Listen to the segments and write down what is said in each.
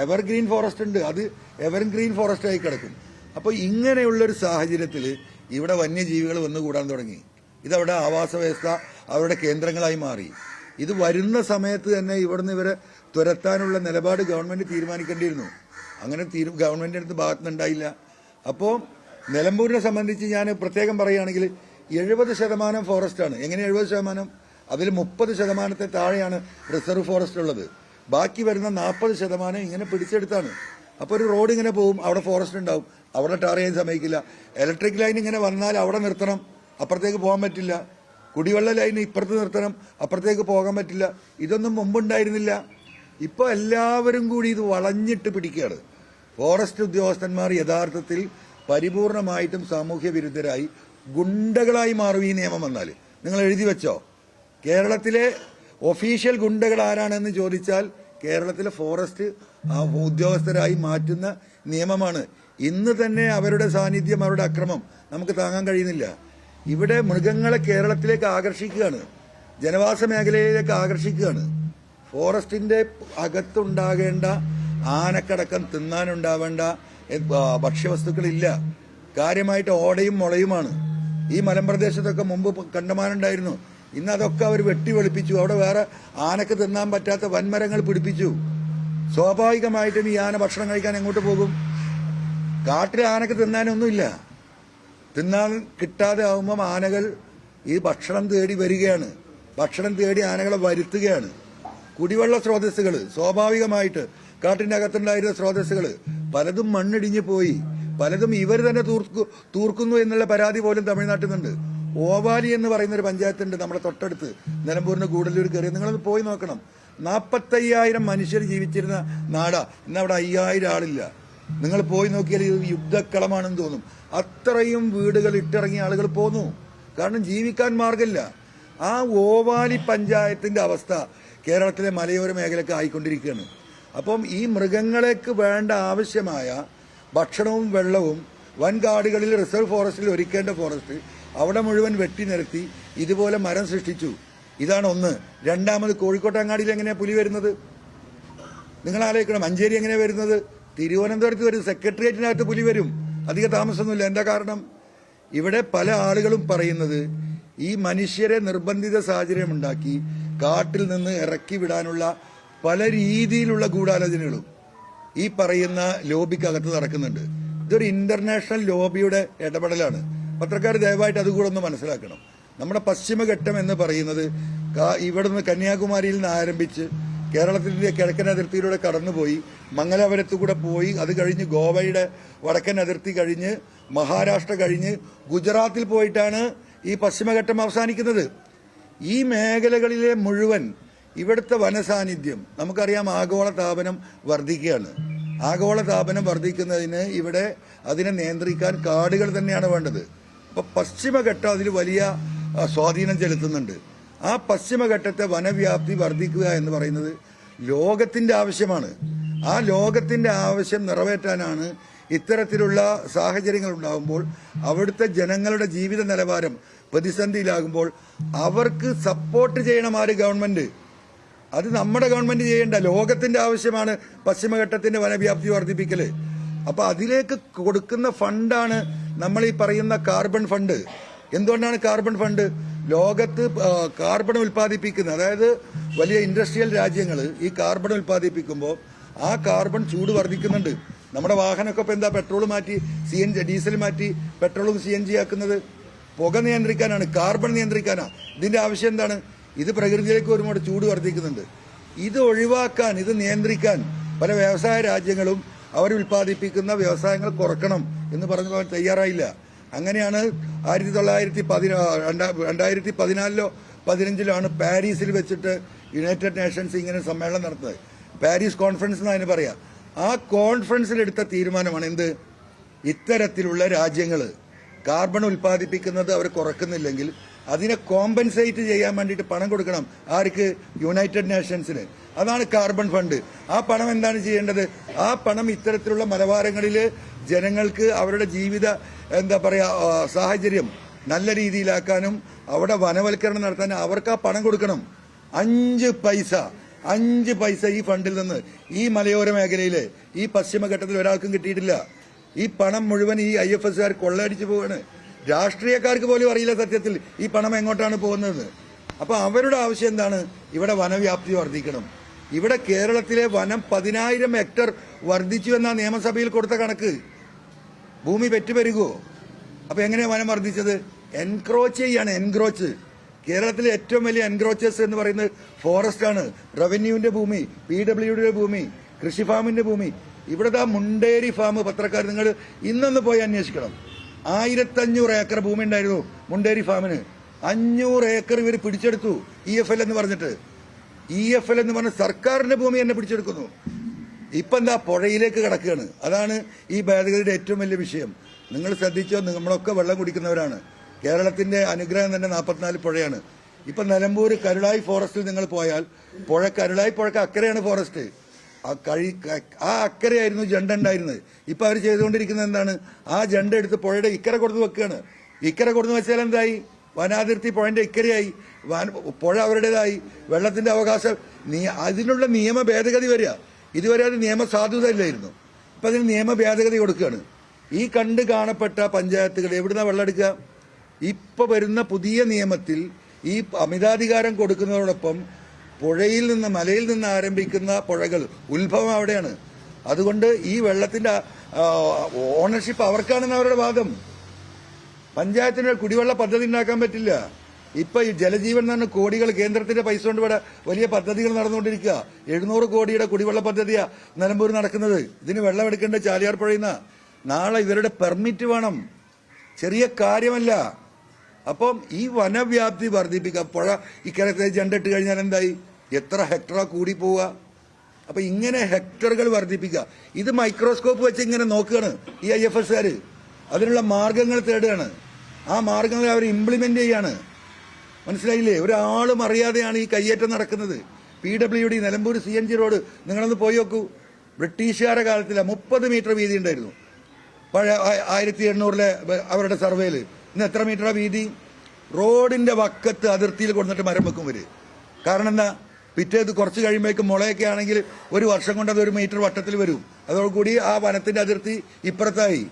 Evergreen forest ഉണ്ട്, അത് evergreen forest ആയി കിടക്കും. അപ്പോൾ ഇങ്ങനെയുള്ളൊരു സാഹചര്യത്തിൽ ഇവിടെ വന്യജീവികൾ വന്നുകൂടാൻ തുടങ്ങി. ഇതവിടെ ആവാസ വ്യവസ്ഥ അവരുടെ കേന്ദ്രങ്ങളായി മാറി. ഇത് വരുന്ന സമയത്ത് തന്നെ ഇവിടുന്ന് ഇവരെ തുരത്താനുള്ള നിലപാട് ഗവൺമെന്റ് തീരുമാനിക്കേണ്ടിയിരുന്നു. അങ്ങനെ ഗവൺമെന്റിന്റെ അടുത്ത് ഭാഗത്തുനിന്നുണ്ടായില്ല. അപ്പോൾ നിലമ്പൂരിനെ സംബന്ധിച്ച് ഞാൻ പ്രത്യേകം പറയുകയാണെങ്കിൽ 70% ഫോറസ്റ്റാണ്. എങ്ങനെ 70%? അതിൽ 30% താഴെയാണ് റിസർവ് ഫോറസ്റ്റ് ഉള്ളത്. ബാക്കി വരുന്ന 40% ഇങ്ങനെ പിടിച്ചെടുത്താണ്. അപ്പോൾ ഒരു റോഡ് ഇങ്ങനെ പോകും, അവിടെ ഫോറസ്റ്റ് ഉണ്ടാവും, അവിടെ ടാർ ചെയ്യാൻ സമ്മതിക്കില്ല. ഇലക്ട്രിക് ലൈൻ ഇങ്ങനെ വന്നാൽ അവിടെ നിർത്തണം, അപ്പുറത്തേക്ക് പോകാൻ പറ്റില്ല. കുടിവെള്ള ലൈൻ ഇപ്പുറത്ത് നിർത്തണം, അപ്പുറത്തേക്ക് പോകാൻ പറ്റില്ല. ഇതൊന്നും മുമ്പുണ്ടായിരുന്നില്ല. ഇപ്പോൾ എല്ലാവരും കൂടി ഇത് വളഞ്ഞിട്ട് പിടിക്കുകയാണ്. ഫോറസ്റ്റ് ഉദ്യോഗസ്ഥന്മാർ യഥാർത്ഥത്തിൽ പരിപൂർണമായിട്ടും സാമൂഹ്യ വിരുദ്ധരായി ഗുണ്ടകളായി മാറും ഈ നിയമം വന്നാൽ. നിങ്ങൾ എഴുതി വെച്ചോ, കേരളത്തിലെ ഒഫീഷ്യൽ ഗുണ്ടകൾ ആരാണെന്ന് ചോദിച്ചാൽ കേരളത്തിലെ ഫോറസ്റ്റ് ഉദ്യോഗസ്ഥരായി മാറ്റുന്ന നിയമമാണ്. ഇന്ന് തന്നെ അവരുടെ സാന്നിധ്യം, അവരുടെ അക്രമം നമുക്ക് താങ്ങാൻ കഴിയുന്നില്ല. ഇവിടെ മൃഗങ്ങളെ കേരളത്തിലേക്ക് ആകർഷിക്കുകയാണ്, ജനവാസ മേഖലയിലേക്ക് ആകർഷിക്കുകയാണ്. ഫോറസ്റ്റിന്റെ അകത്തുണ്ടാകേണ്ട ആനക്കടക്കം തിന്നാനുണ്ടാവേണ്ട ഭക്ഷ്യവസ്തുക്കളില്ല. കാര്യമായിട്ട് ഓടയും മുളയുമാണ്. ഈ മലമ്പ്രദേശത്തൊക്കെ മുമ്പ് കണ്ടമാനുണ്ടായിരുന്നു. ഇന്ന് അതൊക്കെ അവർ വെട്ടി വെളുപ്പിച്ചു. അവിടെ വേറെ ആനക്ക് തിന്നാൻ പറ്റാത്ത വൻമരങ്ങൾ പിടിപ്പിച്ചു. സ്വാഭാവികമായിട്ടും ഈ ആന ഭക്ഷണം കഴിക്കാൻ എങ്ങോട്ട് പോകും? കാട്ടിലെ ആനക്ക് തിന്നാനൊന്നുമില്ല. തിന്നാൻ കിട്ടാതെ ആവുമ്പം ആനകൾ ഈ ഭക്ഷണം തേടി വരികയാണ്. ഭക്ഷണം തേടി ആനകളെ വരുത്തുകയാണ്. കുടിവെള്ള സ്രോതസ്സുകൾ സ്വാഭാവികമായിട്ട് കാട്ടിന്റെ അകത്തുണ്ടായിരുന്ന സ്രോതസ്സുകൾ പലതും മണ്ണിടിഞ്ഞു പോയി, പലതും ഇവർ തന്നെ തൂർക്കുന്നു എന്നുള്ള പരാതി പോലും തമിഴ്നാട്ടിൽ നിന്നുണ്ട്. ഓവാലി എന്ന് പറയുന്ന ഒരു പഞ്ചായത്തുണ്ട് നമ്മുടെ തൊട്ടടുത്ത്, നിലമ്പൂരിന് ഗൂഡല്ലൂർ കയറി. നിങ്ങളൊന്ന് പോയി നോക്കണം. 45,000 മനുഷ്യർ ജീവിച്ചിരുന്ന നാടാ. ഇന്ന് അവിടെ 5,000 ആളില്ല. നിങ്ങൾ പോയി നോക്കിയാൽ ഇത് യുദ്ധക്കളമാണെന്ന് തോന്നും. അത്രയും വീടുകൾ ഇട്ടിറങ്ങിയ ആളുകൾ പോന്നു. കാരണം ജീവിക്കാൻ മാർഗമില്ല. ആ ഓവാലി പഞ്ചായത്തിന്റെ അവസ്ഥ കേരളത്തിലെ മലയോര മേഖലയ്ക്ക് ആയിക്കൊണ്ടിരിക്കുകയാണ്. അപ്പം ഈ മൃഗങ്ങൾക്ക് വേണ്ട ആവശ്യമായ ഭക്ഷണവും വെള്ളവും വൻകാടുകളിൽ റിസർവ് ഫോറസ്റ്റിൽ ഒരുക്കേണ്ട ഫോറസ്റ്റ് അവിടെ മുഴുവൻ വെട്ടി നിരത്തി ഇതുപോലെ മരം സൃഷ്ടിച്ചു. ഇതാണ് ഒന്ന്. രണ്ടാമത്, കോഴിക്കോട്ടങ്ങാടിയിൽ എങ്ങനെയാ പുലി വരുന്നത്? നിങ്ങൾ ആലോചിക്കണം. മഞ്ചേരി എങ്ങനെയാ വരുന്നത്? തിരുവനന്തപുരത്ത് വരും, സെക്രട്ടേറിയറ്റിനകത്ത് പുലി വരും. അധിക താമസമൊന്നുമില്ല. എന്താ കാരണം? ഇവിടെ പല ആളുകളും പറയുന്നത് ഈ മനുഷ്യരെ നിർബന്ധിത സാഹചര്യം ഉണ്ടാക്കി കാട്ടിൽ നിന്ന് ഇറക്കി വിടാനുള്ള പല രീതിയിലുള്ള ഗൂഢാലോചനകളും ഈ പറയുന്ന ലോബിക്കകത്ത് നടക്കുന്നുണ്ട്. ഇതൊരു ഇന്റർനാഷണൽ ലോബിയുടെ ഇടപെടലാണ്. പത്രക്കാർ ദയവായിട്ട് അതുകൂടെ ഒന്ന് മനസ്സിലാക്കണം. നമ്മുടെ പശ്ചിമഘട്ടം എന്ന് പറയുന്നത് ഇവിടുന്ന് കന്യാകുമാരിയിൽ നിന്ന് ആരംഭിച്ച് കേരളത്തിന്റെ കിഴക്കൻ അതിർത്തിയിലൂടെ കടന്നുപോയി മംഗലാപുരത്തു കൂടെ പോയി, അത് കഴിഞ്ഞ് ഗോവയുടെ വടക്കൻ അതിർത്തി കഴിഞ്ഞ് മഹാരാഷ്ട്ര കഴിഞ്ഞ് ഗുജറാത്തിൽ പോയിട്ടാണ് ഈ പശ്ചിമഘട്ടം അവസാനിക്കുന്നത്. ഈ മേഖലകളിലെ മുഴുവൻ ഇവിടുത്തെ വനസാന്നിധ്യം നമുക്കറിയാം. ആഗോളതാപനം വർദ്ധിക്കുകയാണ്. ആഗോളതാപനം വർദ്ധിക്കുന്നതിന് ഇവിടെ അതിനെ നിയന്ത്രിക്കാൻ കാടുകൾ തന്നെയാണ് വേണ്ടത്. അപ്പൊ പശ്ചിമഘട്ടം അതിൽ വലിയ സ്വാധീനം ചെലുത്തുന്നുണ്ട്. ആ പശ്ചിമഘട്ടത്തെ വനവ്യാപ്തി വർദ്ധിക്കുക എന്ന് പറയുന്നത് ലോകത്തിന്റെ ആവശ്യമാണ്. ആ ലോകത്തിന്റെ ആവശ്യം നിറവേറ്റാനാണ് ഇത്തരത്തിലുള്ള സാഹചര്യങ്ങൾ ഉണ്ടാകുമ്പോൾ അവിടുത്തെ ജനങ്ങളുടെ ജീവിത നിലവാരം പ്രതിസന്ധിയിലാകുമ്പോൾ അവർക്ക് സപ്പോർട്ട് ചെയ്യണം ആര്? ഗവൺമെന്റ്. അത് നമ്മുടെ ഗവൺമെന്റ് ചെയ്യേണ്ട, ലോകത്തിന്റെ ആവശ്യമാണ് പശ്ചിമഘട്ടത്തിന്റെ വനവ്യാപ്തി വർദ്ധിപ്പിക്കല്. അപ്പൊ അതിലേക്ക് കൊടുക്കുന്ന ഫണ്ടാണ് നമ്മൾ ഈ പറയുന്ന കാർബൺ ഫണ്ട്. എന്തുകൊണ്ടാണ് കാർബൺ ഫണ്ട്? ലോകത്ത് കാർബൺ ഉൽപ്പാദിപ്പിക്കുന്ന, അതായത് വലിയ ഇൻഡസ്ട്രിയൽ രാജ്യങ്ങൾ ഈ കാർബൺ ഉൽപ്പാദിപ്പിക്കുമ്പോൾ ആ കാർബൺ ചൂട് വർദ്ധിക്കുന്നുണ്ട്. നമ്മുടെ വാഹനമൊക്കെ ഇപ്പൊ എന്താ, പെട്രോൾ മാറ്റി ഡീസൽ മാറ്റി പെട്രോളും CNG ആക്കുന്നത്? പുക നിയന്ത്രിക്കാനാണ്, കാർബൺ നിയന്ത്രിക്കാനാണ്. ഇതിന്റെ ആവശ്യം എന്താണ്? ഇത് പ്രകൃതിയിലേക്ക് ഒരുപാട് ചൂട് വർദ്ധിക്കുന്നുണ്ട്. ഇത് ഒഴിവാക്കാൻ, ഇത് നിയന്ത്രിക്കാൻ പല വ്യവസായ രാജ്യങ്ങളും അവർ ഉൽപ്പാദിപ്പിക്കുന്ന വ്യവസായങ്ങൾ കുറക്കണം എന്ന് പറഞ്ഞു തയ്യാറായില്ല. അങ്ങനെയാണ് 2014 15 പാരീസിൽ വെച്ചിട്ട് യുണൈറ്റഡ് നേഷൻസ് ഇങ്ങനെ സമ്മേളനം നടത്തുന്നത്. പാരീസ് കോൺഫറൻസ് എന്ന് അതിന് പറയാം. ആ കോൺഫറൻസിൽ എടുത്ത തീരുമാനമാണ് എന്ത്? ഇത്തരത്തിലുള്ള രാജ്യങ്ങൾ കാർബൺ ഉൽപ്പാദിപ്പിക്കുന്നത് അവർ കുറക്കുന്നില്ലെങ്കിൽ അതിനെ കോമ്പൻസേറ്റ് ചെയ്യാൻ വേണ്ടിയിട്ട് പണം കൊടുക്കണം. ആർക്ക്? യുണൈറ്റഡ് നേഷൻസിന്. അതാണ് കാർബൺ ഫണ്ട്. ആ പണം എന്താണ് ചെയ്യേണ്ടത്? ആ പണം ഇത്തരത്തിലുള്ള മലബാരങ്ങളിൽ ജനങ്ങൾക്ക് അവരുടെ ജീവിത സാഹചര്യം നല്ല രീതിയിലാക്കാനും അവിടെ വനവൽക്കരണം നടത്താനും അവർക്ക് ആ പണം കൊടുക്കണം. 5 പൈസ 5 പൈസ ഈ ഫണ്ടിൽ നിന്ന് ഈ മലയോര മേഖലയിലെ ഈ പശ്ചിമഘട്ടത്തിൽ ഒരാൾക്കും കിട്ടിയിട്ടില്ല. ഈ പണം മുഴുവൻ ഈ IFSകാർ കൊള്ളയടിച്ചു പോവാണ്. രാഷ്ട്രീയക്കാർക്ക് പോലും അറിയില്ല സത്യത്തിൽ ഈ പണം എങ്ങോട്ടാണ് പോകുന്നത്. അപ്പൊ അവരുടെ ആവശ്യം എന്താണ്? ഇവിടെ വനവ്യാപ്തി വർദ്ധിക്കണം. ഇവിടെ കേരളത്തിലെ വനം 10,000 ഹെക്ടർ വർദ്ധിച്ചു എന്നാ നിയമസഭയിൽ കൊടുത്ത കണക്ക്. ഭൂമി പെറ്റുപെരുകുമോ? അപ്പൊ എങ്ങനെയാ വനം വർദ്ധിച്ചത്? എൻക്രോച്ച് ചെയ്യാണ്. എൻക്രോച്ച്. കേരളത്തിലെ ഏറ്റവും വലിയ എൻക്രോച്ചേഴ്സ് എന്ന് പറയുന്നത് ഫോറസ്റ്റ് ആണ്. റവന്യൂവിന്റെ ഭൂമി, PWDയുടെ ഭൂമി, കൃഷി ഫാമിന്റെ ഭൂമി. ഇവിടുത്തെ മുണ്ടേരി ഫാം പത്രക്കാർ നിങ്ങൾ ഇന്നൊന്ന് പോയി അന്വേഷിക്കണം. 1500 ഏക്കർ ഭൂമി ഉണ്ടായിരുന്നു മുണ്ടേരി ഫാമിന്. 500 ഏക്കർ ഇവർ പിടിച്ചെടുത്തു. EFL എന്ന് പറഞ്ഞിട്ട്. EFL എന്ന് പറഞ്ഞ സർക്കാരിന്റെ ഭൂമി തന്നെ പിടിച്ചെടുക്കുന്നു. ഇപ്പൊ എന്താ? പുഴയിലേക്ക് കിടക്കുകയാണ്. അതാണ് ഈ ഭേദഗതിയുടെ ഏറ്റവും വലിയ വിഷയം. നിങ്ങൾ ശ്രദ്ധിച്ചോ? നമ്മളൊക്കെ വെള്ളം കുടിക്കുന്നവരാണ്. കേരളത്തിന്റെ അനുഗ്രഹം തന്നെ 44 പുഴയാണ്. ഇപ്പൊ നിലമ്പൂർ കരുളായി ഫോറസ്റ്റിൽ നിങ്ങൾ പോയാൽ കരുളായി പുഴക്ക് അക്കരെയാണ് ഫോറസ്റ്റ്. ആ അക്കരെയായിരുന്നു ജണ്ട ഉണ്ടായിരുന്നത്. ഇപ്പൊ അവർ ചെയ്തുകൊണ്ടിരിക്കുന്നത് എന്താണ്? ആ ജണ്ട എടുത്ത് പുഴയുടെ ഇക്കരെ കൊടുത്ത് വെക്കുകയാണ്. ഇക്കരെ കൊടുത്ത് വെച്ചാൽ എന്തായി? വനാതിർത്തി പുഴന്റെ ഇക്കരയായി. പുഴ അവരുടേതായി. വെള്ളത്തിന്റെ അവകാശം. അതിനുള്ള നിയമ ഭേദഗതി വരിക. ഇതുവരെ അത് നിയമ സാധുത ഇല്ലായിരുന്നു. ഇപ്പൊ അതിന് നിയമ ഭേദഗതി കൊടുക്കുകയാണ്. ഈ കണ്ട് കാണപ്പെട്ട പഞ്ചായത്തുകൾ എവിടുന്ന വെള്ളം എടുക്കുക? ഇപ്പൊ വരുന്ന പുതിയ നിയമത്തിൽ ഈ അമിതാധികാരം കൊടുക്കുന്നതോടൊപ്പം പുഴയിൽ നിന്ന്, മലയിൽ നിന്ന് ആരംഭിക്കുന്ന പുഴകൾ ഉത്ഭവം അവിടെയാണ്. അതുകൊണ്ട് ഈ വെള്ളത്തിന്റെ ഓണർഷിപ്പ് അവർക്കാണെന്ന് അവരുടെ വാദം. പഞ്ചായത്തിന് കുടിവെള്ള പദ്ധതി ഉണ്ടാക്കാൻ പറ്റില്ല. ഇപ്പൊ ഈ ജലജീവൻ എന്ന് പറഞ്ഞ കോടികൾ കേന്ദ്രത്തിന്റെ പൈസ കൊണ്ട് ഇവിടെ വലിയ പദ്ധതികൾ നടന്നുകൊണ്ടിരിക്കുക. 700 കോടിയുടെ കുടിവെള്ള പദ്ധതിയാ നിലമ്പൂർ നടക്കുന്നത്. ഇതിന് വെള്ളം എടുക്കേണ്ട ചാലിയാർ പുഴയുന്ന. നാളെ ഇവരുടെ പെർമിറ്റ് വേണം. ചെറിയ കാര്യമല്ല. അപ്പം ഈ വനവ്യാപ്തി വർദ്ധിപ്പിക്കുക. പുഴ ഇക്കരത്തെ ജണ്ടിട്ട് കഴിഞ്ഞാൽ എന്തായി? എത്ര ഹെക്ടറാ കൂടി പോവുക? അപ്പൊ ഇങ്ങനെ ഹെക്ടറുകൾ വർദ്ധിപ്പിക്കുക. ഇത് മൈക്രോസ്കോപ്പ് വെച്ച് ഇങ്ങനെ നോക്കുകയാണ് ഈ IFSകാർ. അതിനുള്ള മാർഗങ്ങൾ തേടുകയാണ്. ആ മാർഗങ്ങൾ അവർ ഇംപ്ലിമെന്റ് ചെയ്യാണ്. മനസ്സിലായില്ലേ? ഒരാളും അറിയാതെയാണ് ഈ കയ്യേറ്റം നടക്കുന്നത്. PWD നിലമ്പൂർ CNG റോഡ് നിങ്ങളൊന്ന് പോയി നോക്കൂ. ബ്രിട്ടീഷുകാരുടെ കാലത്തില 30 മീറ്റർ വീതി ഉണ്ടായിരുന്നു. പഴയ 1800 അവരുടെ സർവേയിൽ. ഇന്ന് എത്ര മീറ്ററാ വീതി? റോഡിന്റെ വക്കത്ത് അതിർത്തിയിൽ കൊടുത്തിട്ട് മരം വെക്കും ഇവര്. കാരണം എന്താ? പിറ്റേത് കുറച്ച് കഴിയുമ്പോഴേക്കും മുളയൊക്കെ ആണെങ്കിൽ 1 വർഷം കൊണ്ട് അത് 1 മീറ്റർ വട്ടത്തിൽ വരും. അതോടുകൂടി ആ വനത്തിന്റെ അതിർത്തി ഇപ്പുറത്തായി.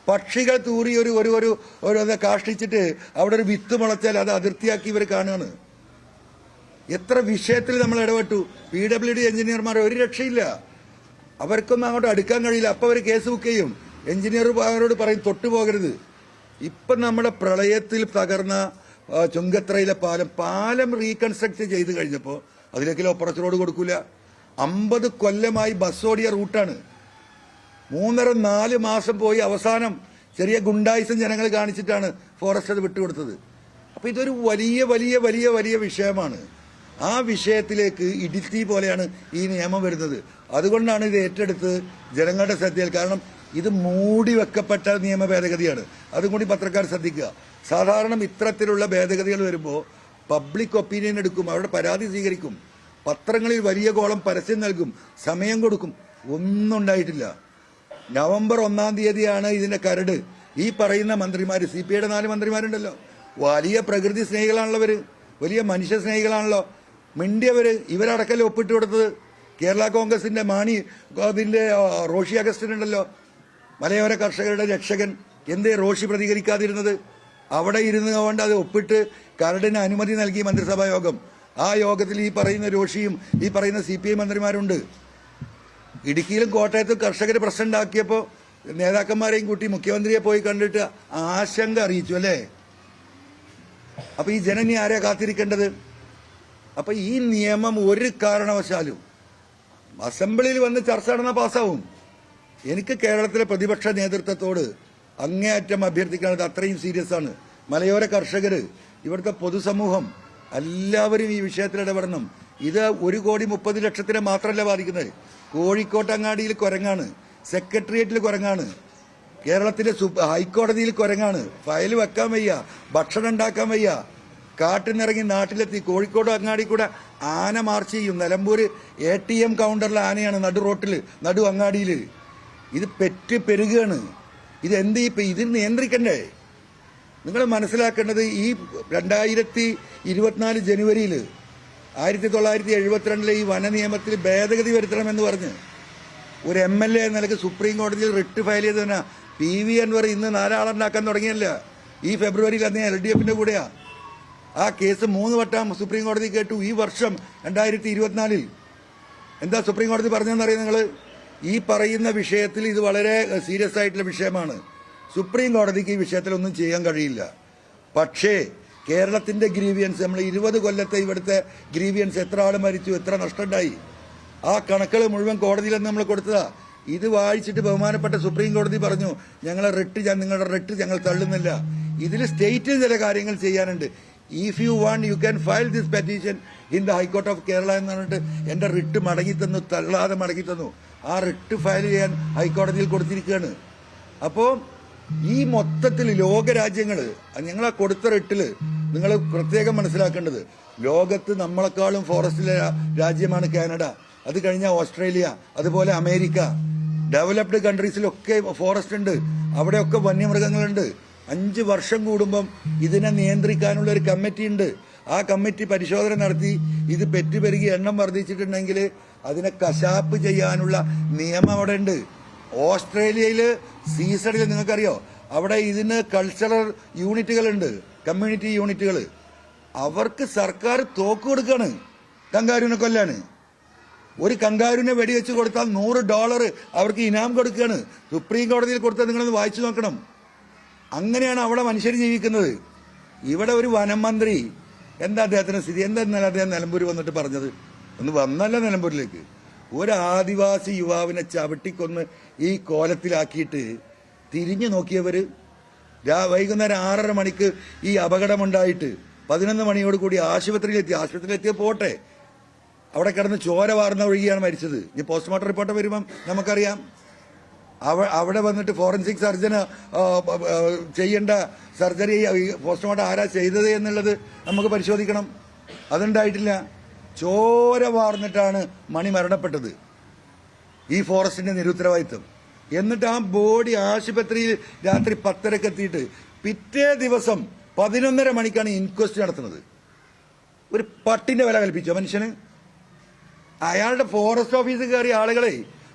പക്ഷികൾ തൂറി ഒരു കാഷ്ടിച്ചിട്ട് അവിടെ ഒരു വിത്ത് മുളച്ചാൽ അത് അതിർത്തിയാക്കി ഇവർ കാണുകയാണ്. എത്ര വിഷയത്തിൽ നമ്മൾ ഇടപെട്ടു. PWD എഞ്ചിനീയർമാർ ഒരു രക്ഷയില്ല. അവർക്കൊന്നും അങ്ങോട്ട് അടുക്കാൻ കഴിയില്ല. അപ്പൊ അവർ കേസ് ബുക്ക് ചെയ്യും. എഞ്ചിനീയർ അവരോട് പറയും തൊട്ടു പോകരുത്. ഇപ്പൊ നമ്മുടെ പ്രളയത്തിൽ തകർന്ന ചുങ്കത്രയിലെ പാലം റീകൺസ്ട്രക്ട് ചെയ്ത് കഴിഞ്ഞപ്പോൾ അതിലേക്ക് ഓപ്പറേഷൻ റോഡ് കൊടുക്കൂല. 50 കൊല്ലമായി ബസ് ഓടിയ റൂട്ടാണ്. 3.5-4 മാസം പോയി അവസാനം ചെറിയ ഗുണ്ടായിസം ജനങ്ങൾ കാണിച്ചിട്ടാണ് ഫോറസ്റ്റ് അത് വിട്ടുകൊടുത്തത്. അപ്പൊ ഇതൊരു വലിയ വലിയ വലിയ വലിയ വിഷയമാണ്. ആ വിഷയത്തിലേക്ക് ഇടുത്തി പോലെയാണ് ഈ നിയമം വരുന്നത്. അതുകൊണ്ടാണ് ഇത് ഏറ്റെടുത്ത് ജനങ്ങളുടെ ശ്രദ്ധയിൽ. കാരണം ഇത് മൂടി വെക്കപ്പെട്ട നിയമ ഭേദഗതിയാണ്. അതും കൂടി പത്രക്കാർ ശ്രദ്ധിക്കുക. സാധാരണ ഇത്തരത്തിലുള്ള ഭേദഗതികൾ വരുമ്പോൾ പബ്ലിക് ഒപ്പീനിയൻ എടുക്കും, അവരുടെ പരാതി സ്വീകരിക്കും, പത്രങ്ങളിൽ വലിയ കോളം പരസ്യം നൽകും, സമയം കൊടുക്കും. ഒന്നും ഉണ്ടായിട്ടില്ല. നവംബർ 1-ാം തീയതിയാണ് ഇതിന്റെ കരട്. ഈ പറയുന്ന മന്ത്രിമാർ, CPIയുടെ 4 മന്ത്രിമാരുണ്ടല്ലോ, വലിയ പ്രകൃതി സ്നേഹികളാണല്ലോ അവര്, വലിയ മനുഷ്യ സ്നേഹികളാണല്ലോ. മിണ്ടിയവര് ഇവരടക്കല്ലേ ഒപ്പിട്ട് കൊടുത്തത്. കേരള കോൺഗ്രസിന്റെ റോഷി അഗസ്റ്റിൻ ഉണ്ടല്ലോ, മലയോര കർഷകരുടെ രക്ഷകൻ. എന്തേ റോഷി പ്രതികരിക്കാതിരുന്നത്? അവിടെ ഇരുന്ന് കൊണ്ട് അത് ഒപ്പിട്ട് കരടിന് അനുമതി നൽകി മന്ത്രിസഭാ യോഗം. ആ യോഗത്തിൽ ഈ പറയുന്ന റോഷിയും ഈ പറയുന്ന CPI മന്ത്രിമാരുണ്ട്. ഇടുക്കിയിലും കോട്ടയത്തും കർഷകർ പ്രശ്നം ഉണ്ടാക്കിയപ്പോൾ നേതാക്കന്മാരെയും കൂട്ടി മുഖ്യമന്ത്രിയെ പോയി കണ്ടിട്ട് ആശങ്ക അറിയിച്ചു അല്ലേ? അപ്പൊ ഈ ജനനി ആരെയാ കാത്തിരിക്കേണ്ടത്? അപ്പൊ ഈ നിയമം ഒരു കാരണവശാലും അസംബ്ലിയിൽ വന്ന് ചർച്ച നടന്ന പാസ്സാവും. എനിക്ക് കേരളത്തിലെ പ്രതിപക്ഷ നേതൃത്വത്തോട് അങ്ങേയറ്റം അഭ്യർത്ഥിക്കാനത് അത്രയും സീരിയസ് ആണ്. മലയോര കർഷകര്, ഇവിടുത്തെ പൊതുസമൂഹം എല്ലാവരും ഈ വിഷയത്തിൽ ഇടപെടണം. ഇത് 1,30,00,000 മാത്രമല്ല ബാധിക്കുന്നത്. കോഴിക്കോട്ടങ്ങാടിയിൽ കുരങ്ങാണ്, സെക്രട്ടേറിയറ്റിൽ കുരങ്ങാണ്, കേരളത്തിലെ ഹൈക്കോടതിയിൽ കുരങ്ങാണ്. ഫയൽ വെക്കാൻ വയ്യ, ഭക്ഷണം ഉണ്ടാക്കാൻ വയ്യ. കാട്ടിനിറങ്ങി നാട്ടിലെത്തി. കോഴിക്കോട് അങ്ങാടി കൂടെ ആന മാർച്ച് ചെയ്യും. നിലമ്പൂര് ATM കൗണ്ടറിലെ ആനയാണ് നടു റോട്ടിൽ, നടു അങ്ങാടിയിൽ. ഇത് പെരുകയാണ്. ഇതെന്ത് ഇത് നിയന്ത്രിക്കണ്ടേ? നിങ്ങൾ മനസ്സിലാക്കേണ്ടത് ഈ 2024 ജനുവരിയിൽ 1972 ഈ വന നിയമത്തിൽ ഭേദഗതി വരുത്തണമെന്ന് പറഞ്ഞ് ഒരു MLA എന്ന നിലയ്ക്ക് സുപ്രീം കോടതിയിൽ റിട്ട് ഫയൽ ചെയ്തതിനാ PV അൻവർ ഇന്ന് 4 ആളുണ്ടാക്കാൻ തുടങ്ങിയല്ല. ഈ ഫെബ്രുവരിയിൽ അദ്ദേഹം LDFന്റെ കൂടെയാ. ആ കേസ് 3 വട്ടം സുപ്രീം കോടതി കേട്ടു. ഈ വർഷം 2024 എന്താ സുപ്രീം കോടതി പറഞ്ഞതെന്നറിയാം നിങ്ങൾ? ഈ പറയുന്ന വിഷയത്തിൽ ഇത് വളരെ സീരിയസ് ആയിട്ടുള്ള വിഷയമാണ്. സുപ്രീം കോടതിക്ക് ഈ വിഷയത്തിൽ ഒന്നും ചെയ്യാൻ കഴിയില്ല. പക്ഷേ കേരളത്തിന്റെ ഗ്രീവിയൻസ്, നമ്മൾ 20 കൊല്ലത്തെ ഇവിടുത്തെ ഗ്രീവിയൻസ്, എത്ര ആൾ മരിച്ചു, എത്ര നഷ്ടമുണ്ടായി, ആ കണക്കുകൾ മുഴുവൻ കോടതിയിൽ നമ്മൾ കൊടുത്തതാ. ഇത് വായിച്ചിട്ട് ബഹുമാനപ്പെട്ട സുപ്രീം കോടതി പറഞ്ഞു, നിങ്ങളുടെ റിട്ട് ഞങ്ങൾ തള്ളുന്നില്ല. ഇതിൽ സ്റ്റേറ്റിൽ ചില കാര്യങ്ങൾ ചെയ്യാനുണ്ട്. If you want you can file this petition in the high court of Kerala എന്ന് പറഞ്ഞിട്ട് എന്റെ റിട്ട് മടങ്ങി തന്നു, തള്ളാതെ മടങ്ങി തന്നു. ആ റിട്ട് ഫയൽ ചെയ്യാൻ ഹൈക്കോടതിയിൽ കൊടുത്തിരിക്കുകയാണ്. അപ്പോൾ ഈ മൊത്തത്തിൽ ലോകരാജ്യങ്ങൾ ഞങ്ങൾ ആ കൊടുത്ത റിട്ടില് നിങ്ങൾ പ്രത്യേകം മനസ്സിലാക്കേണ്ടത്, ലോകത്ത് നമ്മളെക്കാളും ഫോറസ്റ്റിലെ രാജ്യമാണ് കാനഡ, അത് കഴിഞ്ഞ ഓസ്ട്രേലിയ, അതുപോലെ അമേരിക്ക. ഡെവലപ്ഡ് കൺട്രീസിലൊക്കെ ഫോറസ്റ്റ് ഉണ്ട്, അവിടെയൊക്കെ വന്യമൃഗങ്ങളുണ്ട്. 5 വർഷം കൂടുമ്പം ഇതിനെ നിയന്ത്രിക്കാനുള്ള ഒരു കമ്മിറ്റി ഉണ്ട്. ആ കമ്മിറ്റി പരിശോധന നടത്തി ഇത് പെറ്റുപെരുകി എണ്ണം വർദ്ധിച്ചിട്ടുണ്ടെങ്കിൽ അതിനെ കശാപ്പ് ചെയ്യാനുള്ള നിയമം അവിടെ ഉണ്ട്. ഓസ്ട്രേലിയയില് സീസണിൽ നിങ്ങൾക്കറിയോ, അവിടെ ഇതിന് കൾച്ചറൽ യൂണിറ്റുകളുണ്ട്, കമ്മ്യൂണിറ്റി യൂണിറ്റുകൾ. അവർക്ക് സർക്കാർ തോക്ക് കൊടുക്കാണ് കങ്കാരുവിനെ കൊല്ലാന്. ഒരു കങ്കാരുവിനെ വെടിവെച്ച് കൊടുത്താൽ $100 അവർക്ക് ഇനാം കൊടുക്കുകയാണ്. സുപ്രീം കോടതിയിൽ കൊടുത്താൽ നിങ്ങളൊന്ന് വായിച്ചു നോക്കണം. അങ്ങനെയാണ് അവിടെ മനുഷ്യർ ജീവിക്കുന്നത്. ഇവിടെ ഒരു വനം മന്ത്രി, എന്താ അദ്ദേഹത്തിന്റെ സ്ഥിതി? എന്താ അദ്ദേഹം നിലമ്പൂർ വന്നിട്ട് പറഞ്ഞത്? ഒന്ന് വന്നല്ല നിലമ്പൂരിലേക്ക്. ഒരു ആദിവാസി യുവാവിനെ ചവിട്ടിക്കൊന്ന് ഈ കോലത്തിലാക്കിയിട്ട് തിരിഞ്ഞു നോക്കിയവര് വൈകുന്നേരം 6:30 മണിക്ക് ഈ അപകടമുണ്ടായിട്ട് 11 മണിയോട് കൂടി ആശുപത്രിയിലെത്തിയ പോട്ടെ, അവിടെ കിടന്ന് ചോര വാർന്ന ഒഴുകിയാണ് മരിച്ചത്. ഇനി പോസ്റ്റ്മോർട്ടം റിപ്പോർട്ട് വരുമ്പം നമുക്കറിയാം. അവിടെ വന്നിട്ട് ഫോറൻസിക് സർജന് ചെയ്യേണ്ട സർജറി പോസ്റ്റ്മോർട്ടം ആരാ ചെയ്തത് എന്നുള്ളത് നമുക്ക് പരിശോധിക്കണം. അതുണ്ടായിട്ടില്ല. ചോര വാർന്നിട്ടാണ് മണി മരണപ്പെട്ടത്. ഈ ഫോറസ്റ്റിന്റെ നിരുത്തരവാദിത്വം. എന്നിട്ട് ആ ബോഡി ആശുപത്രിയിൽ രാത്രി 10:30 എത്തിയിട്ട് പിറ്റേ ദിവസം 11:30 മണിക്കാണ് ഇൻക്വസ്റ്റ് നടത്തുന്നത്. ഒരു പട്ടിന്റെ വില കൽപ്പിച്ചോ മനുഷ്യന്? അയാളുടെ ഫോറസ്റ്റ് ഓഫീസിൽ കയറിയ ആളുകളെ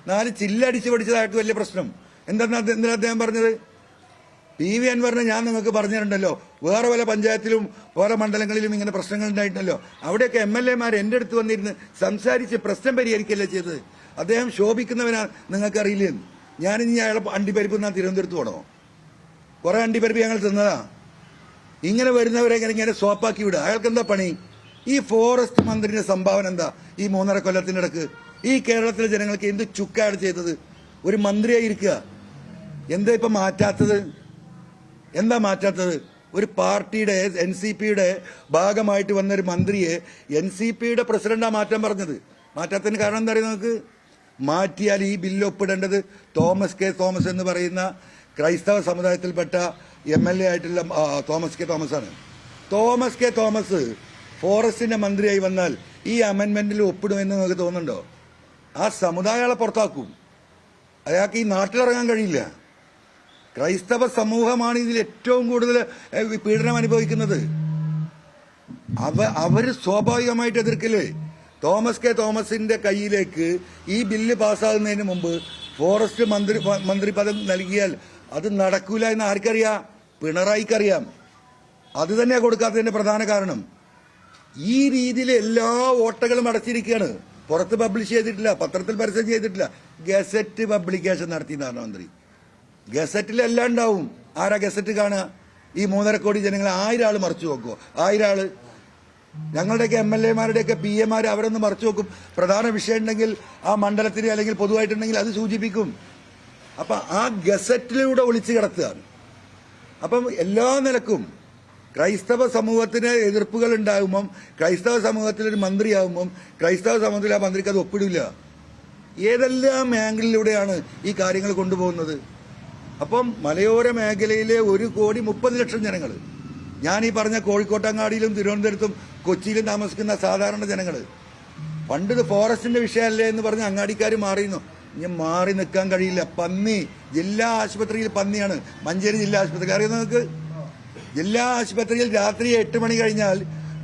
4 ചില്ലടിച്ച് പഠിച്ചതായിട്ട് വലിയ പ്രശ്നം. എന്തിനാ അദ്ദേഹം പറഞ്ഞത്? PV അൻവറിനെ ഞാൻ നിങ്ങൾക്ക് പറഞ്ഞിട്ടുണ്ടല്ലോ, വേറെ പല പഞ്ചായത്തിലും വേറെ മണ്ഡലങ്ങളിലും ഇങ്ങനെ പ്രശ്നങ്ങൾ ഉണ്ടായിട്ടുണ്ടല്ലോ. അവിടെയൊക്കെ MLA മാർ എന്റെ അടുത്ത് വന്നിരുന്ന് സംസാരിച്ച് പ്രശ്നം പരിഹരിക്കല്ലേ ചെയ്തത്. അദ്ദേഹം ശോഭിക്കുന്നവനാ, നിങ്ങൾക്കറിയില്ലെന്ന്. ഞാനിനി അയാളെ അണ്ടിപ്പരിപ്പ് ഞാൻ തിരുവനന്തപുരത്ത് പോകണോ? കുറെ അണ്ടിപ്പരിപ്പ് ഞങ്ങൾ തിന്നതാ. ഇങ്ങനെ വരുന്നവരെ ഇങ്ങനെ സോപ്പാക്കി വിടുക. അയാൾക്ക് എന്താ പണി? ഈ ഫോറസ്റ്റ് മന്ത്രിയുടെ സംഭാവന എന്താ ഈ 3.5 കൊല്ലത്തിനിടക്ക്? ഈ കേരളത്തിലെ ജനങ്ങൾക്ക് എന്ത് ചുക്കാണ് ചെയ്തത്? ഒരു മന്ത്രിയായി ഇരിക്കുക. എന്താ ഇപ്പൊ മാറ്റാത്തത്? എന്താ മാറ്റാത്തത്? ഒരു പാർട്ടിയുടെ NCPയുടെ ഭാഗമായിട്ട് വന്നൊരു മന്ത്രിയെ NCPയുടെ പ്രസിഡന്റാ മാറ്റാൻ പറഞ്ഞത്. മാറ്റാത്തതിന് കാരണം എന്താ പറയുക? നമുക്ക് മാറ്റിയാൽ ഈ ബില്ല് ഒപ്പിടേണ്ടത് തോമസ് കെ തോമസ് എന്ന് പറയുന്ന ക്രൈസ്തവ സമുദായത്തിൽപ്പെട്ട MLA ആയിട്ടുള്ള തോമസ് കെ തോമസ് ആണ്. തോമസ് കെ തോമസ് ഫോറസ്റ്റിന്റെ മന്ത്രിയായി വന്നാൽ ഈ അമെന്റ്മെന്റിൽ ഒപ്പിടുമെന്ന് നിങ്ങൾക്ക് തോന്നുന്നുണ്ടോ? ആ സമുദായങ്ങളെ പുറത്താക്കും. അയാൾക്ക് ഈ നാട്ടിലിറങ്ങാൻ കഴിയില്ല. ക്രൈസ്തവ സമൂഹമാണ് ഇതിൽ ഏറ്റവും കൂടുതൽ പീഡനം അനുഭവിക്കുന്നത്. അവര് സ്വാഭാവികമായിട്ട് എതിർക്കില്ലേ? തോമസ് കെ തോമസിന്റെ കയ്യിലേക്ക് ഈ ബില്ല് പാസ്സാകുന്നതിന് മുമ്പ് ഫോറസ്റ്റ് മന്ത്രി പദം നൽകിയാൽ അത് നടക്കൂല എന്ന് ആർക്കറിയാം? പിണറായിക്കറിയാം. അത് തന്നെയാണ് കൊടുക്കാത്തതിന്റെ പ്രധാന കാരണം. ഈ രീതിയിൽ എല്ലാ ഓട്ടകളും അടച്ചിരിക്കുകയാണ്. പുറത്ത് പബ്ലിഷ് ചെയ്തിട്ടില്ല, പത്രത്തിൽ പരസ്യം ചെയ്തിട്ടില്ല. ഗസറ്റ് പബ്ലിക്കേഷൻ നടത്തി പ്രധാനമന്ത്രി. ഗസറ്റിലെല്ലാം ഉണ്ടാവും. ആരാ ഗസറ്റ് കാണുക? ഈ 3.5 കോടി ജനങ്ങളെ 1000 ആള് മറിച്ചു നോക്കുമോ? 1000 ആള്. ഞങ്ങളുടെയൊക്കെ MLA മാരുടെയൊക്കെ PA അവരൊന്ന് മറിച്ചു നോക്കും. പ്രധാന വിഷയം ഉണ്ടെങ്കിൽ ആ മണ്ഡലത്തിന് അല്ലെങ്കിൽ പൊതുവായിട്ടുണ്ടെങ്കിൽ അത് സൂചിപ്പിക്കും. അപ്പൊ ആ ഗസറ്റിലൂടെ ഒളിച്ചു കിടത്തുകയാണ്. അപ്പം എല്ലാ നിലക്കും ക്രൈസ്തവ സമൂഹത്തിന് എതിർപ്പുകൾ ഉണ്ടാകുമ്പം, ക്രൈസ്തവ സമൂഹത്തിൽ ഒരു മന്ത്രിയാകുമ്പം ക്രൈസ്തവ സമൂഹത്തിൽ ആ മന്ത്രിക്ക് അത് ഒപ്പിടില്ല. ഏതെല്ലാം ആംഗിളിലൂടെയാണ് ഈ കാര്യങ്ങൾ കൊണ്ടുപോകുന്നത്? അപ്പം മലയോര മേഖലയിലെ 1,30,00,000 ജനങ്ങൾ, ഞാൻ ഈ പറഞ്ഞ കോഴിക്കോട്ടങ്ങാടിയിലും തിരുവനന്തപുരത്തും കൊച്ചിയിലും താമസിക്കുന്ന സാധാരണ ജനങ്ങൾ, പണ്ട് ഇത് ഫോറസ്റ്റിന്റെ വിഷയമല്ലേ എന്ന് പറഞ്ഞ് അങ്ങാടിക്കാർ മാറിയിരുന്നു. ഇനി മാറി നിൽക്കാൻ കഴിയില്ല. പന്നി ജില്ലാ ആശുപത്രിയിൽ പന്നിയാണ്. മഞ്ചേരി ജില്ലാ ആശുപത്രി അറിയാം നിങ്ങൾക്ക്? ജില്ലാ ആശുപത്രിയിൽ രാത്രി 8 മണി കഴിഞ്ഞാൽ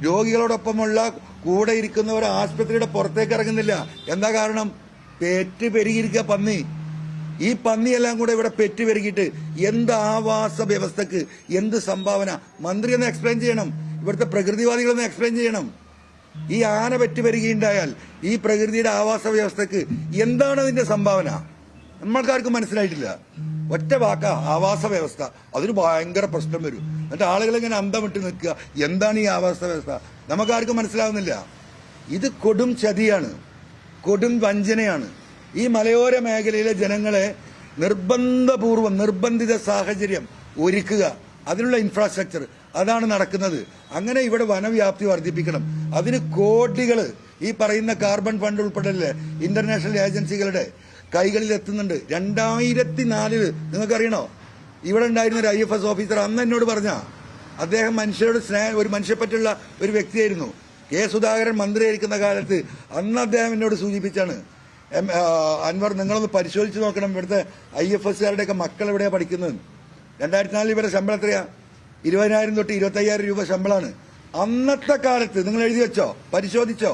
രോഗികളോടൊപ്പമുള്ള കൂടെ ഇരിക്കുന്നവർ ആശുപത്രിയുടെ പുറത്തേക്ക് ഇറങ്ങുന്നില്ല. എന്താ കാരണം? പെറ്റ് പെരുകിയിരിക്കുക പന്നി. ഈ പന്നിയെല്ലാം കൂടെ ഇവിടെ പെറ്റ് പെരുകിയിട്ട് എന്ത് ആവാസ വ്യവസ്ഥക്ക് എന്ത് സംഭാവന? മന്ത്രി ഒന്ന് എക്സ്പ്ലെയിൻ ചെയ്യണം, ഇവിടുത്തെ പ്രകൃതിവാദികളൊന്ന് എക്സ്പ്ലെയിൻ ചെയ്യണം. ഈ ആന പെറ്റ് പെരുകിയുണ്ടായാൽ ഈ പ്രകൃതിയുടെ ആവാസ വ്യവസ്ഥക്ക് എന്താണ് അതിന്റെ സംഭാവന? നമ്മൾക്കാർക്കും മനസ്സിലായിട്ടില്ല. ഒറ്റ വാക്ക ആവാസ വ്യവസ്ഥ, അതിന് ഭയങ്കര പ്രശ്നം വരും. എന്നിട്ട് ആളുകൾ ഇങ്ങനെ അന്തം വിട്ട് നിൽക്കുക. എന്താണ് ഈ ആവാസ വ്യവസ്ഥ? നമുക്കാർക്കും മനസ്സിലാവുന്നില്ല. ഇത് കൊടും ചതിയാണ്, കൊടും വഞ്ചനയാണ്. ഈ മലയോര മേഖലയിലെ ജനങ്ങളെ നിർബന്ധിത സാഹചര്യം ഒരുക്കുക, അതിനുള്ള ഇൻഫ്രാസ്ട്രക്ചർ, അതാണ് നടക്കുന്നത്. അങ്ങനെ ഇവിടെ വനവ്യാപ്തി വർദ്ധിപ്പിക്കണം. അതിന് കോടികൾ ഈ പറയുന്ന കാർബൺ ഫണ്ട് ഉൾപ്പെടെ ഇന്റർനാഷണൽ ഏജൻസികളുടെ കൈകളിൽ എത്തുന്നുണ്ട്. 2004 നിങ്ങൾക്കറിയണോ, ഇവിടെ ഉണ്ടായിരുന്ന ഒരു IFS ഓഫീസർ അന്ന് എന്നോട് പറഞ്ഞ, അദ്ദേഹം മനുഷ്യരോട് ഒരു മനുഷ്യപ്പറ്റുള്ള ഒരു വ്യക്തിയായിരുന്നു. കെ സുധാകരൻ മന്ത്രിയായിരിക്കുന്ന കാലത്ത് അന്ന് അദ്ദേഹം എന്നോട് സൂചിപ്പിച്ചാണ്, അൻവർ നിങ്ങളൊന്ന് പരിശോധിച്ച് നോക്കണം, ഇവിടുത്തെ IFSകാരുടെയൊക്കെ മക്കൾ എവിടെയാ പഠിക്കുന്നത്. 2004 ഇവരെ ശമ്പളം എത്രയാ? 20,000 തൊട്ട് 25,000 രൂപ ശമ്പളമാണ്. അന്നത്തെ കാലത്ത് നിങ്ങൾ എഴുതി വെച്ചോ, പരിശോധിച്ചോ.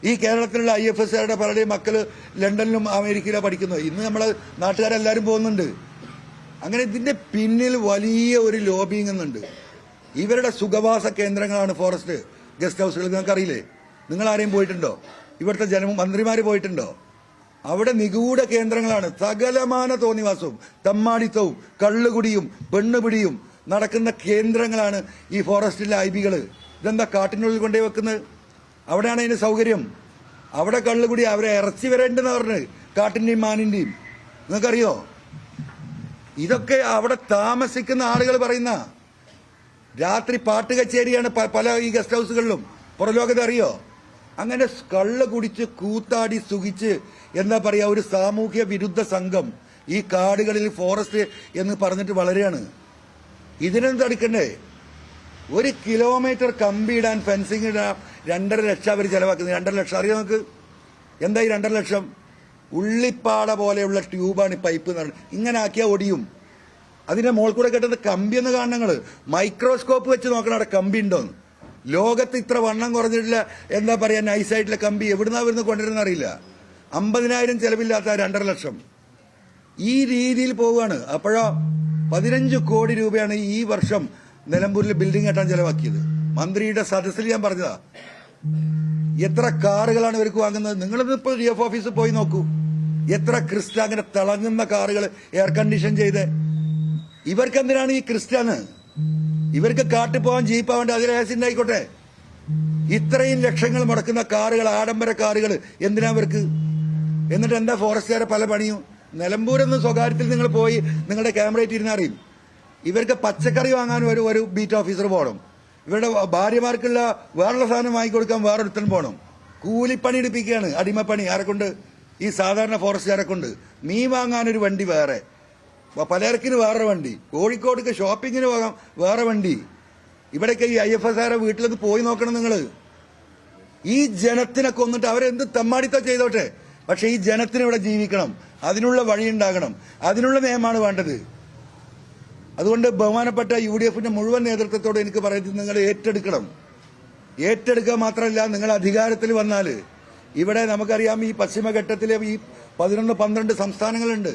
ഈ കേരളത്തിലുള്ള IFSകാരുടെ പലരുടെയും മക്കള് ലണ്ടനിലും അമേരിക്കയിലും പഠിക്കുന്നത്. ഇന്ന് നമ്മളെ നാട്ടുകാരെല്ലാവരും പോകുന്നുണ്ട്. അങ്ങനെ ഇതിന്റെ പിന്നിൽ വലിയ ഒരു ലോബിങ് എന്നുണ്ട്. ഇവരുടെ സുഖവാസ കേന്ദ്രങ്ങളാണ് ഫോറസ്റ്റ് ഗസ്റ്റ് ഹൗസുകൾ. നിങ്ങൾക്കറിയില്ലേ? നിങ്ങൾ ആരെയും പോയിട്ടുണ്ടോ? ഇവിടുത്തെ മന്ത്രിമാര് പോയിട്ടുണ്ടോ? അവിടെ നിഗൂഢ കേന്ദ്രങ്ങളാണ്. സകലമാന തോന്നിവാസവും തമ്മാടിത്തവും കള്ളുകുടിയും പെണ്ണുപിടിയും നടക്കുന്ന കേന്ദ്രങ്ങളാണ് ഈ ഫോറസ്റ്റിലെ IBകള്. ഇതെന്താ കാട്ടിനുള്ളിൽ കൊണ്ടേ വെക്കുന്നത്? അവിടെയാണ് അതിന് സൗകര്യം. അവിടെ കള്ളുകുടി, അവരെ ഇറച്ചി വരേണ്ടെന്ന് പറഞ്ഞ് കാട്ടിന്റെയും മാനിന്റെയും. നിങ്ങൾക്കറിയോ? ഇതൊക്കെ അവിടെ താമസിക്കുന്ന ആളുകൾ പറയുന്ന. രാത്രി പാട്ട് കച്ചേരിയാണ് പല ഈ ഗസ്റ്റ് ഹൗസുകളിലും. പുറലോകത്ത് അറിയോ? അങ്ങനെ കള്ള് കുടിച്ച് കൂത്താടി സുഖിച്ച് എന്താ പറയാ ഒരു സാമൂഹ്യ വിരുദ്ധ സംഘം ഈ കാടുകളിൽ ഫോറസ്റ്റ് എന്ന് പറഞ്ഞിട്ട് വളരെയാണ്. ഇതിനും തടുക്കണ്ടേ? 1 കിലോമീറ്റർ കമ്പിയിടാൻ, ഫെൻസിങ് ഇടാൻ 2.5 ലക്ഷം അവർ ചെലവാക്കുന്നത്. 2.5 ലക്ഷം അറിയാം നമുക്ക്? എന്താ ഈ 2.5 ലക്ഷം? ഉള്ളിപ്പാട പോലെയുള്ള ട്യൂബാണ് ഈ പൈപ്പ് എന്ന് പറഞ്ഞത്. ഇങ്ങനെ ആക്കിയാൽ ഒടിയും. അതിന്റെ മുകളിൽ കൂടെ കെട്ടുന്ന കമ്പി എന്ന് കാണണങ്ങള് മൈക്രോസ്കോപ്പ് വെച്ച് നോക്കണം അവിടെ കമ്പി ഉണ്ടോന്ന്. ലോകത്ത് ഇത്ര വണ്ണം കുറഞ്ഞിട്ടില്ല എന്താ പറയാ നൈസായിട്ടുള്ള കമ്പി എവിടുന്നാ വരുന്ന കൊണ്ടുവരുന്ന അറിയില്ല. 50,000 ചെലവില്ലാത്ത 2.5 ലക്ഷം ഈ രീതിയിൽ പോവുകയാണ്. അപ്പോഴോ 15 കോടി രൂപയാണ് ഈ വർഷം നിലമ്പൂരിൽ ബിൽഡിംഗ് കെട്ടാൻ ചെലവാക്കിയത്. മന്ത്രിയുടെ സദസ്സിൽ ഞാൻ പറഞ്ഞതാ. എത്ര കാറുകളാണ് ഇവർക്ക് വാങ്ങുന്നത്? നിങ്ങളിപ്പോ DF ഓഫീസിൽ പോയി നോക്കൂ. എത്ര ക്രിസ്റ്റ അങ്ങനെ തിളങ്ങുന്ന കാറുകൾ എയർ കണ്ടീഷൻ ചെയ്ത്. ഇവർക്ക് എന്തിനാണ് ഈ ക്രിസ്റ്റാണ്? ഇവർക്ക് കാട്ടിൽ പോകാൻ ജീപ്പാവേണ്ട, അതിൽ ആക്സിഡന്റ് ആയിക്കോട്ടെ. ഇത്രയും ലക്ഷങ്ങൾ മുടക്കുന്ന കാറുകൾ, ആഡംബര കാറുകൾ എന്തിനാ ഇവർക്ക്? എന്നിട്ട് എന്താ ഫോറസ്റ്റുകാരെ പല പണിയും? നിലമ്പൂരെന്ന് സ്വകാര്യത്തിൽ നിങ്ങൾ പോയി നിങ്ങളുടെ ക്യാമറയിട്ട് ഇരുന്നറിയും. ഇവർക്ക് പച്ചക്കറി വാങ്ങാൻ ഒരു ബീറ്റ് ഓഫീസർ പോകണം. ഇവരുടെ ഭാര്യമാർക്കുള്ള വേറുള്ള സാധനം വാങ്ങിക്കൊടുക്കാൻ വേറൊരുത്തൻ പോകണം. കൂലിപ്പണി എടുപ്പിക്കുകയാണ്, അടിമപ്പണി. ആരെക്കൊണ്ട്? ഈ സാധാരണ ഫോറസ്റ്റുകാരെ കൊണ്ട്. മീൻ വാങ്ങാനൊരു വണ്ടി വേറെ, പലചരക്കിന് വേറെ വണ്ടി, കോഴിക്കോടേക്ക് ഷോപ്പിങ്ങിന് പോകാം വേറെ വണ്ടി. ഇവിടേക്ക് ഈ IFSകാരെ വീട്ടിലൊന്ന് പോയി നോക്കണം നിങ്ങൾ. ഈ ജനത്തിനെ കൊന്നിട്ട് അവരെന്ത് തെമ്മാടിത്തം ചെയ്തോട്ടെ, പക്ഷെ ഈ ജനത്തിന് ഇവിടെ ജീവിക്കണം. അതിനുള്ള വഴിയുണ്ടാകണം, അതിനുള്ള നിയമമാണ് വേണ്ടത്. അതുകൊണ്ട് ബഹുമാനപ്പെട്ട UDFന്റെ മുഴുവൻ നേതൃത്വത്തോട് എനിക്ക് പറയുന്നത്, നിങ്ങൾ ഏറ്റെടുക്കണം. ഏറ്റെടുക്കുക മാത്രമല്ല, നിങ്ങൾ അധികാരത്തിൽ വന്നാൽ ഇവിടെ നമുക്കറിയാം ഈ പശ്ചിമഘട്ടത്തിലെ ഈ 11-12 സംസ്ഥാനങ്ങളുണ്ട്.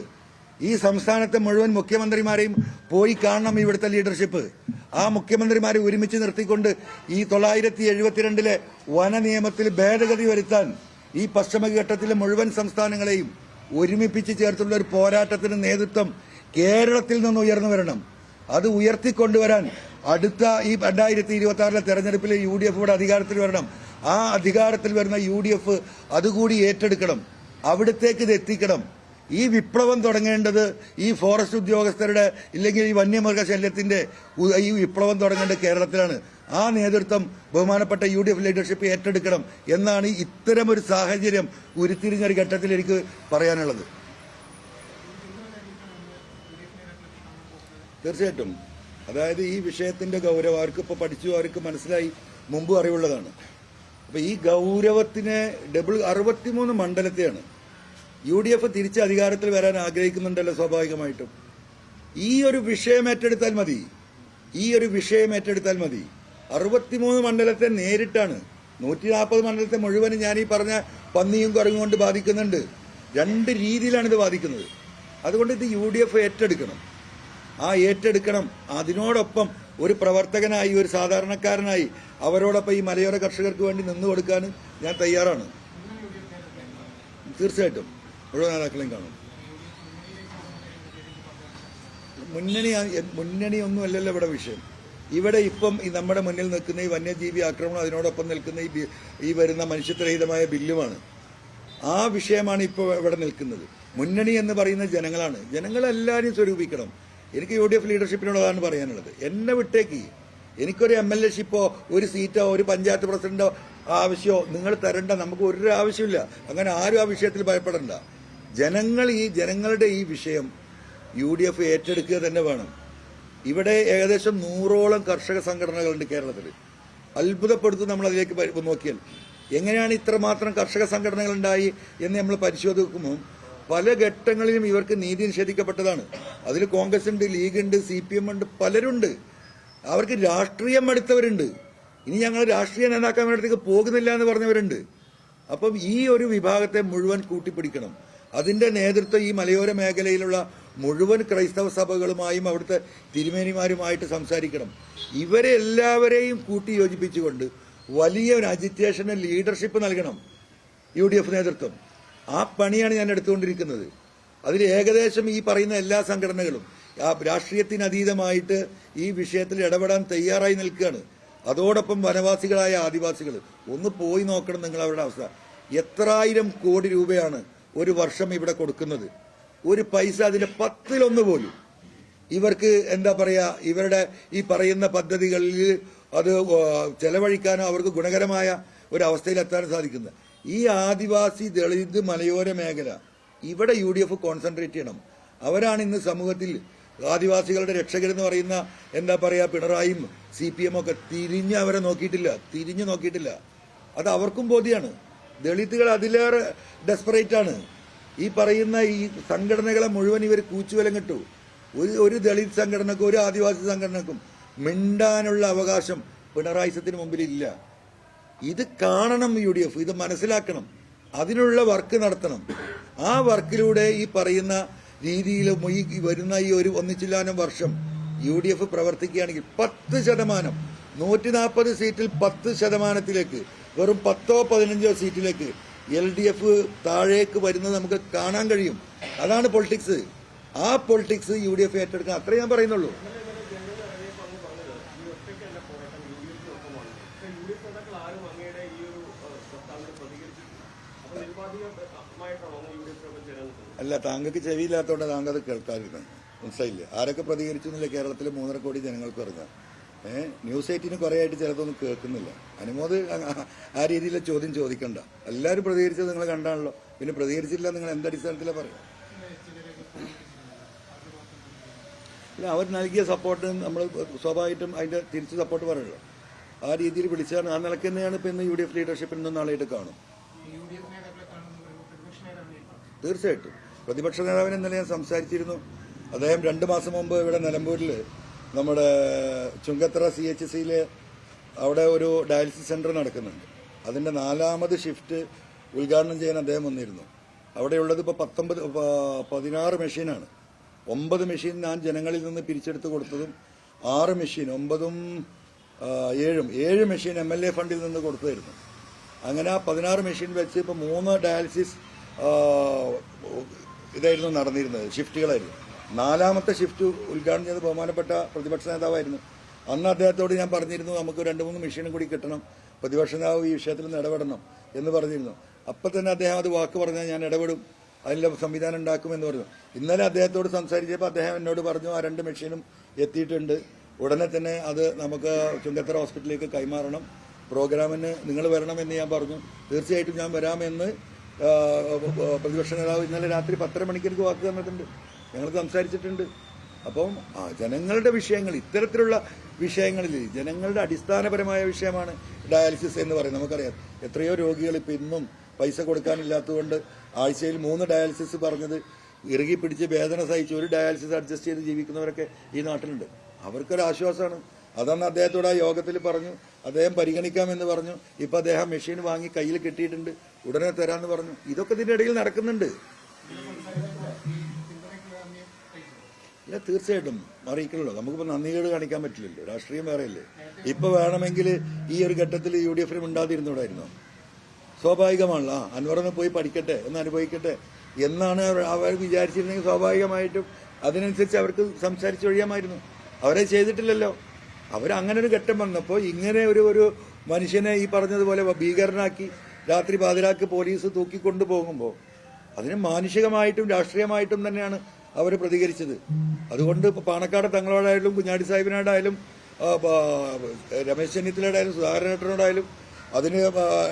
ഈ സംസ്ഥാനത്തെ മുഴുവൻ മുഖ്യമന്ത്രിമാരെയും പോയി കാണണം ഇവിടുത്തെ ലീഡർഷിപ്പ്. ആ മുഖ്യമന്ത്രിമാരെ ഒരുമിച്ച് നിർത്തിക്കൊണ്ട് ഈ 972 വന നിയമത്തിൽ ഭേദഗതി വരുത്താൻ ഈ പശ്ചിമഘട്ടത്തിലെ മുഴുവൻ സംസ്ഥാനങ്ങളെയും ഒരുമിപ്പിച്ച് ചേർത്തുള്ള ഒരു പോരാട്ടത്തിന് നേതൃത്വം കേരളത്തിൽ നിന്ന് ഉയർന്നു വരണം. അത് ഉയർത്തിക്കൊണ്ടുവരാൻ അടുത്ത ഈ 2026 തെരഞ്ഞെടുപ്പിൽ UDF ഇവിടെ അധികാരത്തിൽ വരണം. ആ അധികാരത്തിൽ വരുന്ന UDF അതുകൂടി ഏറ്റെടുക്കണം, അവിടത്തേക്ക് ഇത് എത്തിക്കണം. ഈ വിപ്ലവം തുടങ്ങേണ്ടത് ഈ ഫോറസ്റ്റ് ഉദ്യോഗസ്ഥരുടെ ഇല്ലെങ്കിൽ ഈ വന്യമൃഗശല്യത്തിന്റെ ഈ വിപ്ലവം തുടങ്ങേണ്ടത് കേരളത്തിലാണ്. ആ നേതൃത്വം ബഹുമാനപ്പെട്ട UDF ലീഡർഷിപ്പ് ഏറ്റെടുക്കണം എന്നാണ് ഇത്തരമൊരു സാഹചര്യം ഉരുത്തിരിഞ്ഞൊരു ഘട്ടത്തിൽ എനിക്ക് പറയാനുള്ളത്. തീർച്ചയായിട്ടും. അതായത് ഈ വിഷയത്തിന്റെ ഗൗരവം അവർക്ക് ഇപ്പോൾ പഠിച്ചു, അവർക്ക് മനസ്സിലായി, മുമ്പും അറിവുള്ളതാണ്. അപ്പൊ ഈ ഗൗരവത്തിന് 63 മണ്ഡലത്തെയാണ് UDF തിരിച്ച് അധികാരത്തിൽ വരാൻ ആഗ്രഹിക്കുന്നുണ്ടല്ലോ. സ്വാഭാവികമായിട്ടും ഈ ഒരു വിഷയം ഏറ്റെടുത്താൽ മതി. 63 മണ്ഡലത്തെ നേരിട്ടാണ് 140 മണ്ഡലത്തെ മുഴുവനും ഞാൻ ഈ പറഞ്ഞ പന്നിയും കുരങ്ങും കൊണ്ട് ബാധിക്കുന്നുണ്ട്. 2 രീതിയിലാണ് ഇത് ബാധിക്കുന്നത്. അതുകൊണ്ട് ഇത് UDF ഏറ്റെടുക്കണം. ആ ഏറ്റെടുക്കണം. അതിനോടൊപ്പം ഒരു പ്രവർത്തകനായി, ഒരു സാധാരണക്കാരനായി അവരോടൊപ്പം ഈ മലയോര കർഷകർക്ക് വേണ്ടി നിന്നു കൊടുക്കാൻ ഞാൻ തയ്യാറാണ്. തീർച്ചയായിട്ടും മുഴുവൻ നേതാക്കളെയും കാണും. മുന്നണിയൊന്നുമല്ലല്ലോ ഇവിടെ വിഷയം. ഇവിടെ ഇപ്പം ഈ നമ്മുടെ മുന്നിൽ നിൽക്കുന്ന ഈ വന്യജീവി ആക്രമണം, അതിനോടൊപ്പം നിൽക്കുന്ന ഈ വരുന്ന മനുഷ്യത്വരഹിതമായ ബില്ലുമാണ്. ആ വിഷയമാണ് ഇപ്പോൾ ഇവിടെ നിൽക്കുന്നത്. മുന്നണി എന്ന് പറയുന്ന ജനങ്ങളാണ്. ജനങ്ങളെല്ലാവരും സ്വരൂപിക്കണം. എനിക്ക് UDF ലീഡർഷിപ്പിനുള്ളതാണ് പറയാനുള്ളത്. എന്നെ വിട്ടേക്ക്. എനിക്കൊരു MLA ഷിപ്പോ ഒരു സീറ്റോ ഒരു പഞ്ചായത്ത് പ്രസിഡന്റോ ആവശ്യമോ നിങ്ങൾ തരണ്ട. നമുക്ക് ഒരു ആവശ്യമില്ല. അങ്ങനെ ആരും ആ വിഷയത്തിൽ ഭയപ്പെടണ്ട. ജനങ്ങളുടെ ഈ വിഷയം UDF ഏറ്റെടുക്കുക തന്നെ വേണം. ഇവിടെ ഏകദേശം 100ഓളം കർഷക സംഘടനകളുണ്ട് കേരളത്തിൽ. അത്ഭുതപ്പെടുത്തും നമ്മൾ അതിലേക്ക് നോക്കിയാൽ. എങ്ങനെയാണ് ഇത്രമാത്രം കർഷക സംഘടനകൾ ഉണ്ടായി എന്ന് നമ്മൾ പരിശോധിക്കുമ്പോൾ പല ഘട്ടങ്ങളിലും ഇവർക്ക് നീതി നിഷേധിക്കപ്പെട്ടതാണ്. അതിൽ കോൺഗ്രസ് ഉണ്ട്, ലീഗ് ഉണ്ട്, CPM ഉണ്ട്, പലരുണ്ട്. അവർക്ക് രാഷ്ട്രീയം എടുത്തവരുണ്ട്. ഇനി ഞങ്ങൾ രാഷ്ട്രീയ നേതാക്കന്മാരുടെ പോകുന്നില്ല എന്ന് പറഞ്ഞവരുണ്ട്. അപ്പം ഈ ഒരു വിഭാഗത്തെ മുഴുവൻ കൂട്ടിപ്പിടിക്കണം. അതിന്റെ നേതൃത്വം ഈ മലയോര മേഖലയിലുള്ള മുഴുവൻ ക്രൈസ്തവ സഭകളുമായും അവിടുത്തെ തിരുമേനിമാരുമായിട്ട് സംസാരിക്കണം. ഇവരെ എല്ലാവരെയും കൂട്ടി യോജിപ്പിച്ചുകൊണ്ട് വലിയ ഒരു അജിറ്റേഷന് ലീഡർഷിപ്പ് നൽകണം UDF നേതൃത്വം. ആ പണിയാണ് ഞാൻ എടുത്തുകൊണ്ടിരിക്കുന്നത്. അതിൽ ഏകദേശം ഈ പറയുന്ന എല്ലാ സംഘടനകളും രാഷ്ട്രീയത്തിനതീതമായിട്ട് ഈ വിഷയത്തിൽ ഇടപെടാൻ തയ്യാറായി നിൽക്കുകയാണ്. അതോടൊപ്പം വനവാസികളായ ആദിവാസികൾ ഒന്ന് പോയി നോക്കണം നിങ്ങൾ അവരുടെ അവസ്ഥ. എത്രായിരം കോടി രൂപയാണ് ഒരു വർഷം ഇവിടെ കൊടുക്കുന്നത്. ഒരു പൈസ അതിന്റെ 10-1 പോലും ഇവർക്ക് എന്താ പറയാ, ഇവരുടെ ഈ പറയുന്ന പദ്ധതികളിൽ അത് ചെലവഴിക്കാനോ അവർക്ക് ഗുണകരമായ ഒരു അവസ്ഥയിലെത്താനും സാധിക്കുന്നത്. ഈ ആദിവാസി ദളിത് മലയോര മേഖല ഇവിടെ UDF കോൺസെൻട്രേറ്റ് ചെയ്യണം. അവരാണ് ഇന്ന് സമൂഹത്തിൽ ആദിവാസികളുടെ രക്ഷകരെന്ന് പറയുന്ന എന്താ പറയാ പിണറായിയും CPM ഒക്കെ അവരെ തിരിഞ്ഞു നോക്കിയിട്ടില്ല. അത് അവർക്കും ബോധ്യമാണ്. ദളിതുകൾ അതിലേറെ ഡെസ്പറേറ്റ് ആണ്. ഈ പറയുന്ന ഈ സംഘടനകളെ മുഴുവൻ ഇവർ കൂച്ചുവിലം കിട്ടു. ഒരു ദളിത് സംഘടനക്കും ഒരു ആദിവാസി സംഘടനക്കും മിണ്ടാനുള്ള അവകാശം പിണറായിസത്തിന് മുമ്പിൽ ഇല്ല. ഇത് കാണണം UDF, ഇത് മനസ്സിലാക്കണം. അതിനുള്ള വർക്ക് നടത്തണം. ആ വർക്കിലൂടെ ഈ പറയുന്ന രീതിയിൽ ഈ വരുന്ന ഈ ഒരു ഒന്നിച്ചില്ലാനും വർഷം UDF പ്രവർത്തിക്കുകയാണെങ്കിൽ 10%, 140 സീറ്റിൽ 10%, വെറും 10-15 സീറ്റിലേക്ക് LDF താഴേക്ക് വരുന്നത് നമുക്ക് കാണാൻ കഴിയും. അതാണ് പൊളിറ്റിക്സ്. ആ പൊളിറ്റിക്സ് UDF ഏറ്റെടുക്കാൻ അത്രേ ഞാൻ പറയുന്നുള്ളൂ. അല്ല, താങ്കൾക്ക് ചെവിയില്ലാത്തതുകൊണ്ട് താങ്കൾ അത് കേൾക്കാതിരുന്നു. മനസ്സിലായില്ല ആരൊക്കെ പ്രതികരിച്ചു എന്നില്ല. കേരളത്തിലെ 3.5 കോടി ജനങ്ങൾക്ക് പറഞ്ഞാൽ ന്യൂസ് 18 കുറെ ആയിട്ട് ചിലതൊന്നും കേൾക്കുന്നില്ല. അനുമോദ് ആ രീതിയിലെ ചോദ്യം ചോദിക്കണ്ട. എല്ലാവരും പ്രതികരിച്ചത് നിങ്ങൾ കണ്ടാണല്ലോ. പിന്നെ പ്രതികരിച്ചില്ല നിങ്ങൾ എന്തടിസ്ഥാനത്തിലാണ് പറയുക? അല്ല, അവർ നൽകിയ സപ്പോർട്ട് നമ്മൾ സ്വാഭാവികമായിട്ടും അതിന്റെ തിരിച്ച് സപ്പോർട്ട് പറയുള്ളൂ. ആ രീതിയിൽ വിളിച്ചാണ്. ആ നിലയ്ക്ക് തന്നെയാണ് ഇപ്പൊ ഇന്ന് UDF ലീഡർഷിപ്പിൽ നിന്ന് നാളെയായിട്ട് കാണും. തീർച്ചയായിട്ടും പ്രതിപക്ഷ നേതാവിനെ ഇന്നലെ ഞാൻ സംസാരിച്ചിരുന്നു. അദ്ദേഹം 2 മാസം മുമ്പ് ഇവിടെ നിലമ്പൂരിൽ നമ്മുടെ ചുങ്കത്തറ CHC അവിടെ ഒരു ഡയാലിസിസ് സെന്റർ നടക്കുന്നുണ്ട്. അതിന്റെ 4ാമത് ഷിഫ്റ്റ് ഉദ്ഘാടനം ചെയ്യാൻ അദ്ദേഹം വന്നിരുന്നു. അവിടെയുള്ളത് ഇപ്പോൾ 16 മെഷീനാണ്. 9 മെഷീൻ ഞാൻ ജനങ്ങളിൽ നിന്ന് പിരിച്ചെടുത്ത് കൊടുത്തതും 6 മെഷീൻ 9ഉം 7 മെഷീൻ MLA ഫണ്ടിൽ നിന്ന് കൊടുത്തായിരുന്നു. അങ്ങനെ ആ 16 മെഷീൻ വെച്ച് ഇപ്പോൾ 3 ഡയാലിസിസ് ഇതായിരുന്നു നടന്നിരുന്നത്, ഷിഫ്റ്റുകളായിരുന്നു. 4ാമത്തെ ഷിഫ്റ്റ് ഉദ്ഘാടനം ചെയ്ത് ബഹുമാനപ്പെട്ട പ്രതിപക്ഷ നേതാവായിരുന്നു. അന്ന് അദ്ദേഹത്തോട് ഞാൻ പറഞ്ഞിരുന്നു നമുക്ക് 2-3 മെഷീനും കൂടി കിട്ടണം, പ്രതിപക്ഷ നേതാവ് ഈ വിഷയത്തിൽ നിന്ന് ഇടപെടണം എന്ന് പറഞ്ഞിരുന്നു. അപ്പം തന്നെ അദ്ദേഹം അത് വാക്ക് പറഞ്ഞാൽ ഞാൻ ഇടപെടും, അതിൻ്റെ സംവിധാനം ഉണ്ടാക്കുമെന്ന് പറഞ്ഞു. ഇന്നലെ അദ്ദേഹത്തോട് സംസാരിച്ചപ്പോൾ അദ്ദേഹം എന്നോട് പറഞ്ഞു ആ 2 മെഷീനും എത്തിയിട്ടുണ്ട്, ഉടനെ തന്നെ അത് നമുക്ക് ചുങ്കത്തറ ഹോസ്പിറ്റലിലേക്ക് കൈമാറണം, പ്രോഗ്രാമിന് നിങ്ങൾ വരണമെന്ന് ഞാൻ പറഞ്ഞു. തീർച്ചയായിട്ടും ഞാൻ വരാമെന്ന് പ്രതിപക്ഷ നേതാവ് ഇന്നലെ രാത്രി 10:30 മണിക്ക് എനിക്ക് വാക്ക് തന്നിട്ടുണ്ട്. ഞങ്ങൾ സംസാരിച്ചിട്ടുണ്ട്. അപ്പം ജനങ്ങളുടെ വിഷയങ്ങൾ, ഇത്തരത്തിലുള്ള വിഷയങ്ങളിൽ ജനങ്ങളുടെ അടിസ്ഥാനപരമായ വിഷയമാണ് ഡയാലിസിസ് എന്ന് പറയുന്നത്. നമുക്കറിയാം എത്രയോ രോഗികൾ ഇപ്പം ഇന്നും പൈസ കൊടുക്കാനില്ലാത്തതുകൊണ്ട് ആഴ്ചയിൽ 3 ഡയാലിസിസ് പറഞ്ഞത് ഇറുകി പിടിച്ച് വേദന സഹിച്ച് ഒരു ഡയാലിസിസ് അഡ്ജസ്റ്റ് ചെയ്ത് ജീവിക്കുന്നവരൊക്കെ ഈ നാട്ടിലുണ്ട്. അവർക്കൊരാശ്വാസമാണ്. അതന്ന് അദ്ദേഹത്തോട് ആ യോഗത്തിൽ പറഞ്ഞു. അദ്ദേഹം പരിഗണിക്കാമെന്ന് പറഞ്ഞു. ഇപ്പൊ അദ്ദേഹം മെഷീൻ വാങ്ങി കയ്യിൽ കിട്ടിയിട്ടുണ്ട്, ഉടനെ തരാമെന്ന് പറഞ്ഞു. ഇതൊക്കെ ഇതിന്റെ ഇടയിൽ നടക്കുന്നുണ്ട്. ഇല്ല, തീർച്ചയായിട്ടും അറിയിക്കണല്ലോ. നമുക്കിപ്പോൾ നന്ദികേട് കാണിക്കാൻ പറ്റില്ലല്ലോ, രാഷ്ട്രീയം വേറെയല്ലേ. ഇപ്പൊ വേണമെങ്കിൽ ഈ ഒരു ഘട്ടത്തിൽ UDF ഉണ്ടാതിരുന്നൂടായിരുന്നോ? സ്വാഭാവികമാണല്ലോ. അൻവറൊന്ന് പോയി പഠിക്കട്ടെ, ഒന്ന് അനുഭവിക്കട്ടെ എന്നാണ് അവർ വിചാരിച്ചിരുന്നെങ്കിൽ സ്വാഭാവികമായിട്ടും അതിനനുസരിച്ച് അവർക്ക് സംസാരിച്ചൊഴിയാമായിരുന്നു. അവരെ ചെയ്തിട്ടില്ലല്ലോ. അവരങ്ങനെ ഒരു ഘട്ടം വന്നപ്പോൾ ഇങ്ങനെ ഒരു മനുഷ്യനെ ഈ പറഞ്ഞതുപോലെ ഭീകരനാക്കി രാത്രി പാതിരാക്ക് പോലീസ് തൂക്കിക്കൊണ്ടു പോകുമ്പോൾ അതിന് മാനുഷികമായിട്ടും രാഷ്ട്രീയമായിട്ടും തന്നെയാണ് അവർ പ്രതികരിച്ചത്. അതുകൊണ്ട് ഇപ്പോൾ പാണക്കാട് തങ്ങളോടായാലും കുഞ്ഞാടി സാഹിബിനോടായാലും രമേശ് ചെന്നിത്തലയോടായാലും സുധാകരനോടായാലും അതിന്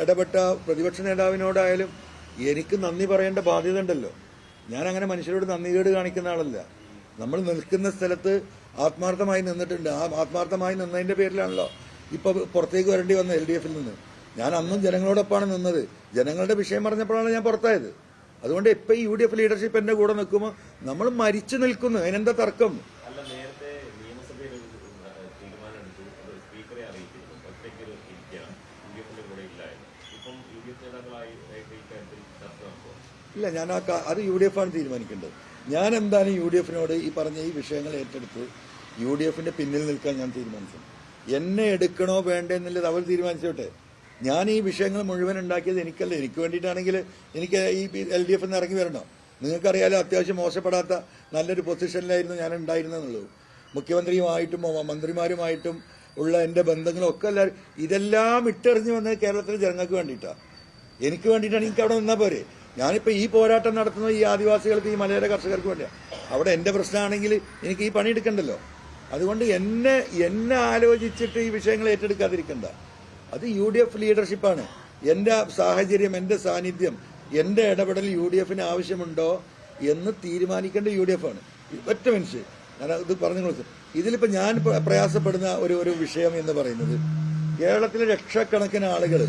ഇടപെട്ട പ്രതിപക്ഷ നേതാവിനോടായാലും എനിക്ക് നന്ദി പറയേണ്ട ബാധ്യത ഉണ്ടല്ലോ. ഞാനങ്ങനെ മനുഷ്യരോട് നന്ദികേട് കാണിക്കുന്ന ആളല്ല. നമ്മൾ നിൽക്കുന്ന സ്ഥലത്ത് ആത്മാർത്ഥമായി നിന്നിട്ടുണ്ട്. ആ ആത്മാർത്ഥമായി നിന്നതിന്റെ പേരിലാണല്ലോ ഇപ്പൊ പുറത്തേക്ക് വരേണ്ടി വന്നത് LDF നിന്ന്. ഞാൻ അന്നും ജനങ്ങളോടൊപ്പമാണ് നിന്നത്. ജനങ്ങളുടെ വിഷയം പറഞ്ഞപ്പോഴാണ് ഞാൻ പുറത്തായത്. അതുകൊണ്ട് ഇപ്പൊ ഈ UDF ലീഡർഷിപ്പ് എന്റെ കൂടെ നിൽക്കുമ്പോൾ നമ്മൾ മരിച്ചു നിൽക്കുന്നു. അതിനെന്താ തർക്കം? ഇല്ല, ഞാൻ അത് UDF ആണ് തീരുമാനിക്കേണ്ടത്. ഞാൻ എന്തായാലും UDF ഈ പറഞ്ഞ ഈ വിഷയങ്ങൾ ഏറ്റെടുത്ത് UDF പിന്നിൽ നിൽക്കാൻ ഞാൻ തീരുമാനിച്ചു. എന്നെ എടുക്കണോ വേണ്ടേ എന്നുള്ളത് അവർ തീരുമാനിച്ചോട്ടെ. ഞാൻ ഈ വിഷയങ്ങൾ മുഴുവൻ ഉണ്ടാക്കിയത് എനിക്കല്ല. എനിക്ക് വേണ്ടിയിട്ടാണെങ്കിൽ എനിക്ക് ഈ LDF ഇറങ്ങി വരണോ? നിങ്ങൾക്കറിയാലോ, അത്യാവശ്യം മോശപ്പെടാത്ത നല്ലൊരു പൊസിഷനിലായിരുന്നു ഞാൻ ഉണ്ടായിരുന്നെന്നുള്ളത്. മുഖ്യമന്ത്രിയുമായിട്ടും മന്ത്രിമാരുമായിട്ടും ഉള്ള എന്റെ ബന്ധങ്ങളൊക്കെ എല്ലാവരും ഇതെല്ലാം ഇട്ടെറിഞ്ഞു വന്നത് കേരളത്തിലെ ജനങ്ങൾക്ക് വേണ്ടിയിട്ടാണ്, എനിക്ക് വേണ്ടിയിട്ടാണ്. എനിക്ക് അവിടെ നിന്നാൽ പോരെ. ഞാനിപ്പോ ഈ പോരാട്ടം നടത്തുന്നത് ഈ ആദിവാസികൾക്ക്, ഈ മലയോര കർഷകർക്ക് വേണ്ടിയാണ്. അവിടെ എന്റെ പ്രശ്നമാണെങ്കിൽ എനിക്ക് ഈ പണിയെടുക്കണ്ടല്ലോ. അതുകൊണ്ട് എന്നെ ആലോചിച്ചിട്ട് ഈ വിഷയങ്ങൾ ഏറ്റെടുക്കാതിരിക്കണ്ട. അത് UDF ലീഡർഷിപ്പാണ്. എന്റെ സാഹചര്യം, എന്റെ സാന്നിധ്യം, എന്റെ ഇടപെടൽ UDF ആവശ്യമുണ്ടോ എന്ന് തീരുമാനിക്കേണ്ട UDF ആണ്. ഒറ്റ മനുഷ്യൻ ഞാൻ ഇത് പറഞ്ഞു കൊടുത്തു. ഇതിലിപ്പോ ഞാൻ പ്രയാസപ്പെടുന്ന ഒരു വിഷയം എന്ന് പറയുന്നത്, കേരളത്തിലെ ലക്ഷക്കണക്കിന് ആളുകൾ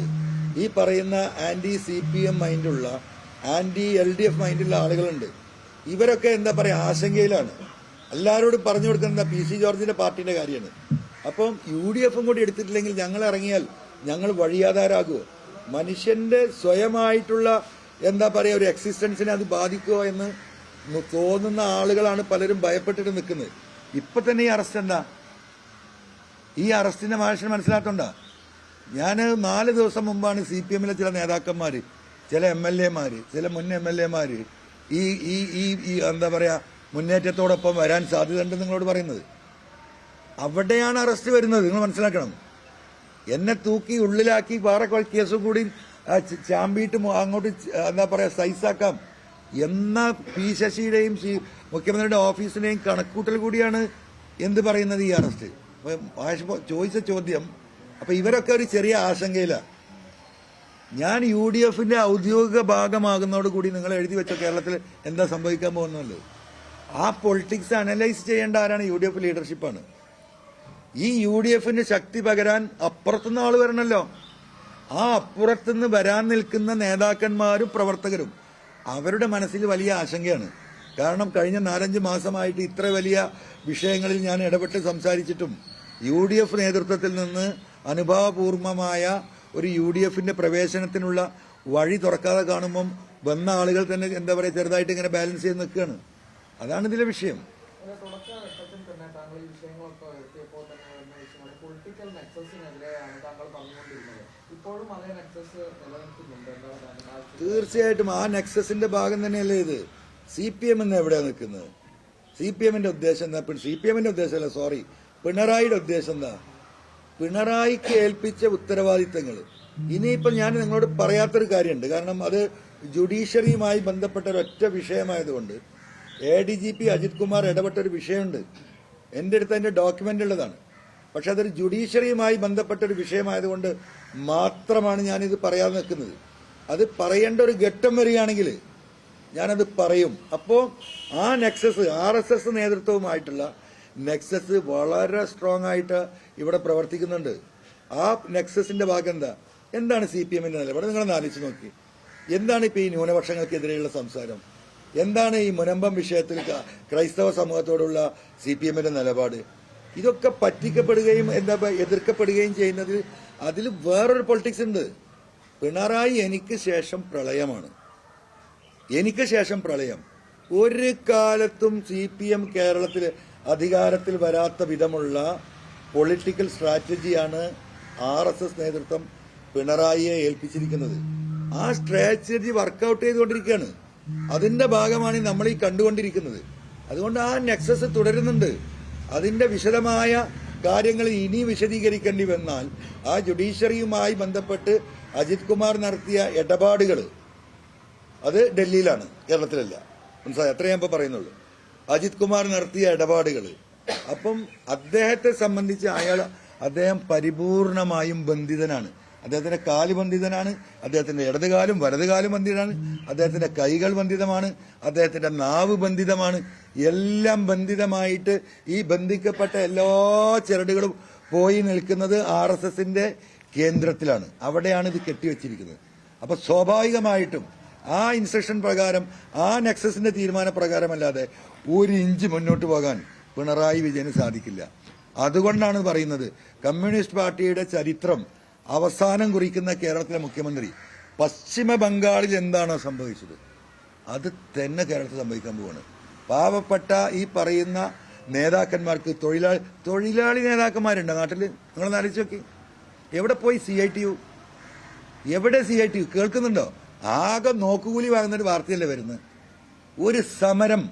ഈ പറയുന്ന ആന്റി CPM മൈൻഡുള്ള, ആന്റി LDF മൈൻഡുള്ള ആളുകളുണ്ട്. ഇവരൊക്കെ എന്താ പറയാ, ആശങ്കയിലാണ്. എല്ലാവരോടും പറഞ്ഞു കൊടുക്കുന്നത് PC ജോർജിന്റെ പാർട്ടിന്റെ കാര്യമാണ്. അപ്പം UDF കൂടി എടുത്തിട്ടില്ലെങ്കിൽ ഞങ്ങൾ ഇറങ്ങിയാൽ ഞങ്ങൾ വഴിയാധാരാകുമോ? മനുഷ്യന്റെ സ്വയമായിട്ടുള്ള എന്താ പറയാ ഒരു എക്സിസ്റ്റൻസിനെ അത് ബാധിക്കുമോ എന്ന് തോന്നുന്ന ആളുകളാണ് പലരും ഭയപ്പെട്ടിട്ട് നിൽക്കുന്നത്. ഇപ്പൊ തന്നെ ഈ അറസ്റ്റ് എന്താ? ഈ അറസ്റ്റിന്റെ മനുഷ്യൻ മനസ്സിലാക്കണ്ട. ഞാൻ 4 ദിവസം മുമ്പാണ് CPM ചില നേതാക്കന്മാര്, ചില MLA-മാര്, ചില മുൻ MLA-മാര് ഈ എന്താ പറയാ മുന്നേറ്റത്തോടൊപ്പം വരാൻ സാധ്യതയുണ്ടെന്ന് നിങ്ങളോട് പറയുന്നത്. അവിടെയാണ് അറസ്റ്റ് വരുന്നത്. നിങ്ങൾ മനസ്സിലാക്കണം. എന്നെ തൂക്കി ഉള്ളിലാക്കി വേറെ കേസും കൂടി ചാമ്പിയിട്ട് അങ്ങോട്ട് എന്താ പറയാ സൈസാക്കാം എന്ന P ശശിയുടെയും മുഖ്യമന്ത്രിയുടെ ഓഫീസിന്റെയും കണക്കൂട്ടൽ കൂടിയാണ് എന്ത് പറയുന്നത് ഈ അറസ്റ്റ്. ചോദിച്ച ചോദ്യം, അപ്പൊ ഇവരൊക്കെ ഒരു ചെറിയ ആശങ്കയിലാണ്. ഞാൻ UDF ഔദ്യോഗിക ഭാഗമാകുന്നതോടുകൂടി നിങ്ങൾ എഴുതി വെച്ച കേരളത്തിൽ എന്താ സംഭവിക്കാൻ പോകുന്നത്? ആ പൊളിറ്റിക്സ് അനലൈസ് ചെയ്യേണ്ട ആരാണ്? UDF ലീഡർഷിപ്പാണ്. ഈ UDF ശക്തി പകരാൻ അപ്പുറത്തുനിന്ന് ആള് വരണല്ലോ. ആ അപ്പുറത്തുനിന്ന് വരാൻ നിൽക്കുന്ന നേതാക്കന്മാരും പ്രവർത്തകരും അവരുടെ മനസ്സിൽ വലിയ ആശങ്കയാണ്. കാരണം കഴിഞ്ഞ 4-5 മാസമായിട്ട് ഇത്ര വലിയ വിഷയങ്ങളിൽ ഞാൻ ഇടപെട്ട് സംസാരിച്ചിട്ടും UDF നേതൃത്വത്തിൽ നിന്ന് അനുഭാവപൂർവമായ ഒരു UDF പ്രവേശനത്തിനുള്ള വഴി തുറക്കാതെ കാണുമ്പം വന്ന ആളുകൾ തന്നെ എന്താ പറയുക ചെറുതായിട്ട് ഇങ്ങനെ ബാലൻസ് ചെയ്ത് നിൽക്കുകയാണ്. അതാണ് ഇതിലെ വിഷയം. തീർച്ചയായിട്ടും ആ നെക്സസിന്റെ ഭാഗം തന്നെയല്ലേ ഇത്. CPM എവിടെയാണ് നിൽക്കുന്നത്? CPM ഉദ്ദേശം എന്താ? CPM ഉദ്ദേശമല്ല, സോറി, പിണറായിയുടെ ഉദ്ദേശം എന്താ? പിണറായിക്ക് ഏൽപ്പിച്ച ഉത്തരവാദിത്തങ്ങൾ ഇനിയിപ്പം ഞാൻ നിങ്ങളോട് പറയാത്തൊരു കാര്യമുണ്ട്. കാരണം അത് ജുഡീഷ്യറിയുമായി ബന്ധപ്പെട്ട ഒരൊറ്റ വിഷയമായതുകൊണ്ട് ADGP അജിത് കുമാർ ഇടപെട്ട ഒരു വിഷയമുണ്ട്. എന്റെ അടുത്ത് അതിന്റെ ഡോക്യുമെന്റ് ഉള്ളതാണ്. പക്ഷെ അതൊരു ജുഡീഷ്യറിയുമായി ബന്ധപ്പെട്ട ഒരു വിഷയമായതുകൊണ്ട് മാത്രമാണ് ഞാനിത് പറയാതെ നിൽക്കുന്നത്. അത് പറയേണ്ട ഒരു ഘട്ടം വരികയാണെങ്കിൽ ഞാനത് പറയും. അപ്പോ ആ നെക്സസ് RSS നേതൃത്വവുമായിട്ടുള്ള നെക്സസ് വളരെ സ്ട്രോങ് ആയിട്ട് ഇവിടെ പ്രവർത്തിക്കുന്നുണ്ട്. ആ നെക്സസിന്റെ ഭാഗം എന്താണ് CPM നിലപാട്? നിങ്ങളൊന്ന് ആലോചിച്ച് നോക്കി. എന്താണ് ഇപ്പൊ ഈ ന്യൂനപക്ഷങ്ങൾക്കെതിരെയുള്ള സംസാരം? എന്താണ് ഈ മുനമ്പം വിഷയത്തിൽ ക്രൈസ്തവ സമൂഹത്തോടുള്ള CPM നിലപാട്? ഇതൊക്കെ പറ്റിക്കപ്പെടുകയും എതിർക്കപ്പെടുകയും ചെയ്യുന്നതിൽ അതിൽ വേറൊരു പൊളിറ്റിക്സ് ഉണ്ട്. പിണറായി എനിക്ക് ശേഷം പ്രളയമാണ്. എനിക്ക് ശേഷം പ്രളയം. ഒരു കാലത്തും CPM കേരളത്തിൽ അധികാരത്തിൽ വരാത്ത വിധമുള്ള പൊളിറ്റിക്കൽ സ്ട്രാറ്റജിയാണ് RSS നേതൃത്വം പിണറായിയെ ഏൽപ്പിച്ചിരിക്കുന്നത്. ആ സ്ട്രാറ്റജി വർക്കൗട്ട് ചെയ്തുകൊണ്ടിരിക്കുകയാണ്. അതിന്റെ ഭാഗമാണ് നമ്മൾ ഈ കണ്ടുകൊണ്ടിരിക്കുന്നത്. അതുകൊണ്ട് ആ നെക്സസ് തുടരുന്നുണ്ട്. അതിന്റെ വിശദമായ കാര്യങ്ങൾ ഇനി വിശദീകരിക്കേണ്ടി വന്നാൽ ആ ജുഡീഷ്യറിയുമായി ബന്ധപ്പെട്ട് അജിത് കുമാർ നടത്തിയ ഇടപാടുകൾ അത് ഡൽഹിയിലാണ്, കേരളത്തിലല്ല. മനസ്സിലായി? അത്രേ ഞാൻ ഇപ്പോൾ പറയുന്നുള്ളൂ. അജിത് കുമാർ നടത്തിയ ഇടപാടുകൾ. അപ്പം അദ്ദേഹത്തെ സംബന്ധിച്ച് അദ്ദേഹം പരിപൂർണമായും ബന്ധിതനാണ്. അദ്ദേഹത്തിന്റെ കാല് ബന്ധിതനാണ്, അദ്ദേഹത്തിന്റെ ഇടതുകാലും വലതുകാലും ബന്ധിതനാണ്, അദ്ദേഹത്തിന്റെ കൈകൾ ബന്ധിതമാണ്, അദ്ദേഹത്തിന്റെ നാവ് ബന്ധിതമാണ്. എല്ലാം ബന്ധിതമായിട്ട് ഈ ബന്ധിക്കപ്പെട്ട എല്ലാ ചരടുകളും പോയി നിൽക്കുന്നത് RSSന്റെ കേന്ദ്രത്തിലാണ്. അവിടെയാണ് ഇത് കെട്ടിവെച്ചിരിക്കുന്നത്. അപ്പൊ സ്വാഭാവികമായിട്ടും ആ ഇൻസ്ട്രക്ഷൻ പ്രകാരം, ആ നെക്സസിന്റെ തീരുമാന പ്രകാരമല്ലാതെ ഒരു ഇഞ്ച് മുന്നോട്ട് പോകാൻ പിണറായി വിജയന് സാധിക്കില്ല. അതുകൊണ്ടാണ് പറയുന്നത്, കമ്മ്യൂണിസ്റ്റ് പാർട്ടിയുടെ ചരിത്രം അവസാനം കുറിക്കുന്ന കേരളത്തിലെ മുഖ്യമന്ത്രി പശ്ചിമ ബംഗാളിൽ എന്താണോ സംഭവിച്ചത് അത് തന്നെ കേരളത്തിൽ സംഭവിക്കാൻ പോവാണ്. പാവപ്പെട്ട ഈ പറയുന്ന നേതാക്കന്മാർക്ക് തൊഴിലാളി നേതാക്കന്മാരുണ്ട് നാട്ടിൽ. നിങ്ങളൊന്ന് ആലോചിച്ച് നോക്കി, എവിടെ പോയി CITU? എവിടെ CITU കേൾക്കുന്നുണ്ടോ? ആകെ നോക്കുകൂലി വാങ്ങുന്നൊരു വാർത്തയല്ലേ വരുന്നത്. ഒരു സമരം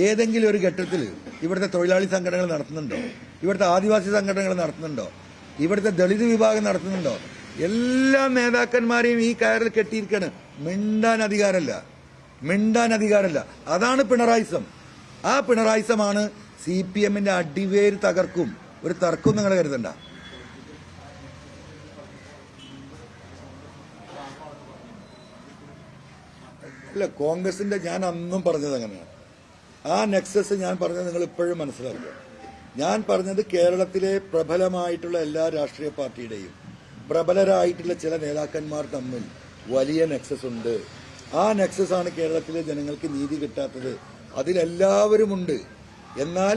ഏതെങ്കിലും ഒരു ഘട്ടത്തിൽ ഇവിടുത്തെ തൊഴിലാളി സംഘടനകൾ നടത്തുന്നുണ്ടോ? ഇവിടുത്തെ ആദിവാസി സംഘടനകൾ നടത്തുന്നുണ്ടോ? ഇവിടുത്തെ ദളിത് വിഭാഗം നടത്തുന്നുണ്ടോ? എല്ലാ നേതാക്കന്മാരെയും ഈ കയറിൽ കെട്ടിയിരിക്കാണ്. മിണ്ടാൻ അധികാരമല്ല. അതാണ് പിണറായിസം. ആ പിണറായിസമാണ് CPMന്റെ അടിവേര് തകർക്കും. ഒരു തർക്കവും നിങ്ങൾ കരുതണ്ട. അല്ല, കോൺഗ്രസിന്റെ ഞാൻ അന്നും പറഞ്ഞത് അങ്ങനെയാണ്. ആ നെക്സസ് ഞാൻ പറഞ്ഞത് നിങ്ങൾ ഇപ്പോഴും മനസ്സിലാക്കുക. ഞാൻ പറഞ്ഞത് കേരളത്തിലെ പ്രബലമായിട്ടുള്ള എല്ലാ രാഷ്ട്രീയ പാർട്ടിയുടെയും പ്രബലരായിട്ടുള്ള ചില നേതാക്കന്മാർ തമ്മിൽ വലിയ നെക്സസ് ഉണ്ട്. ആ നെക്സസ് ആണ് കേരളത്തിലെ ജനങ്ങൾക്ക് നീതി കിട്ടാത്തത്. അതിലെല്ലാവരുമുണ്ട്. എന്നാൽ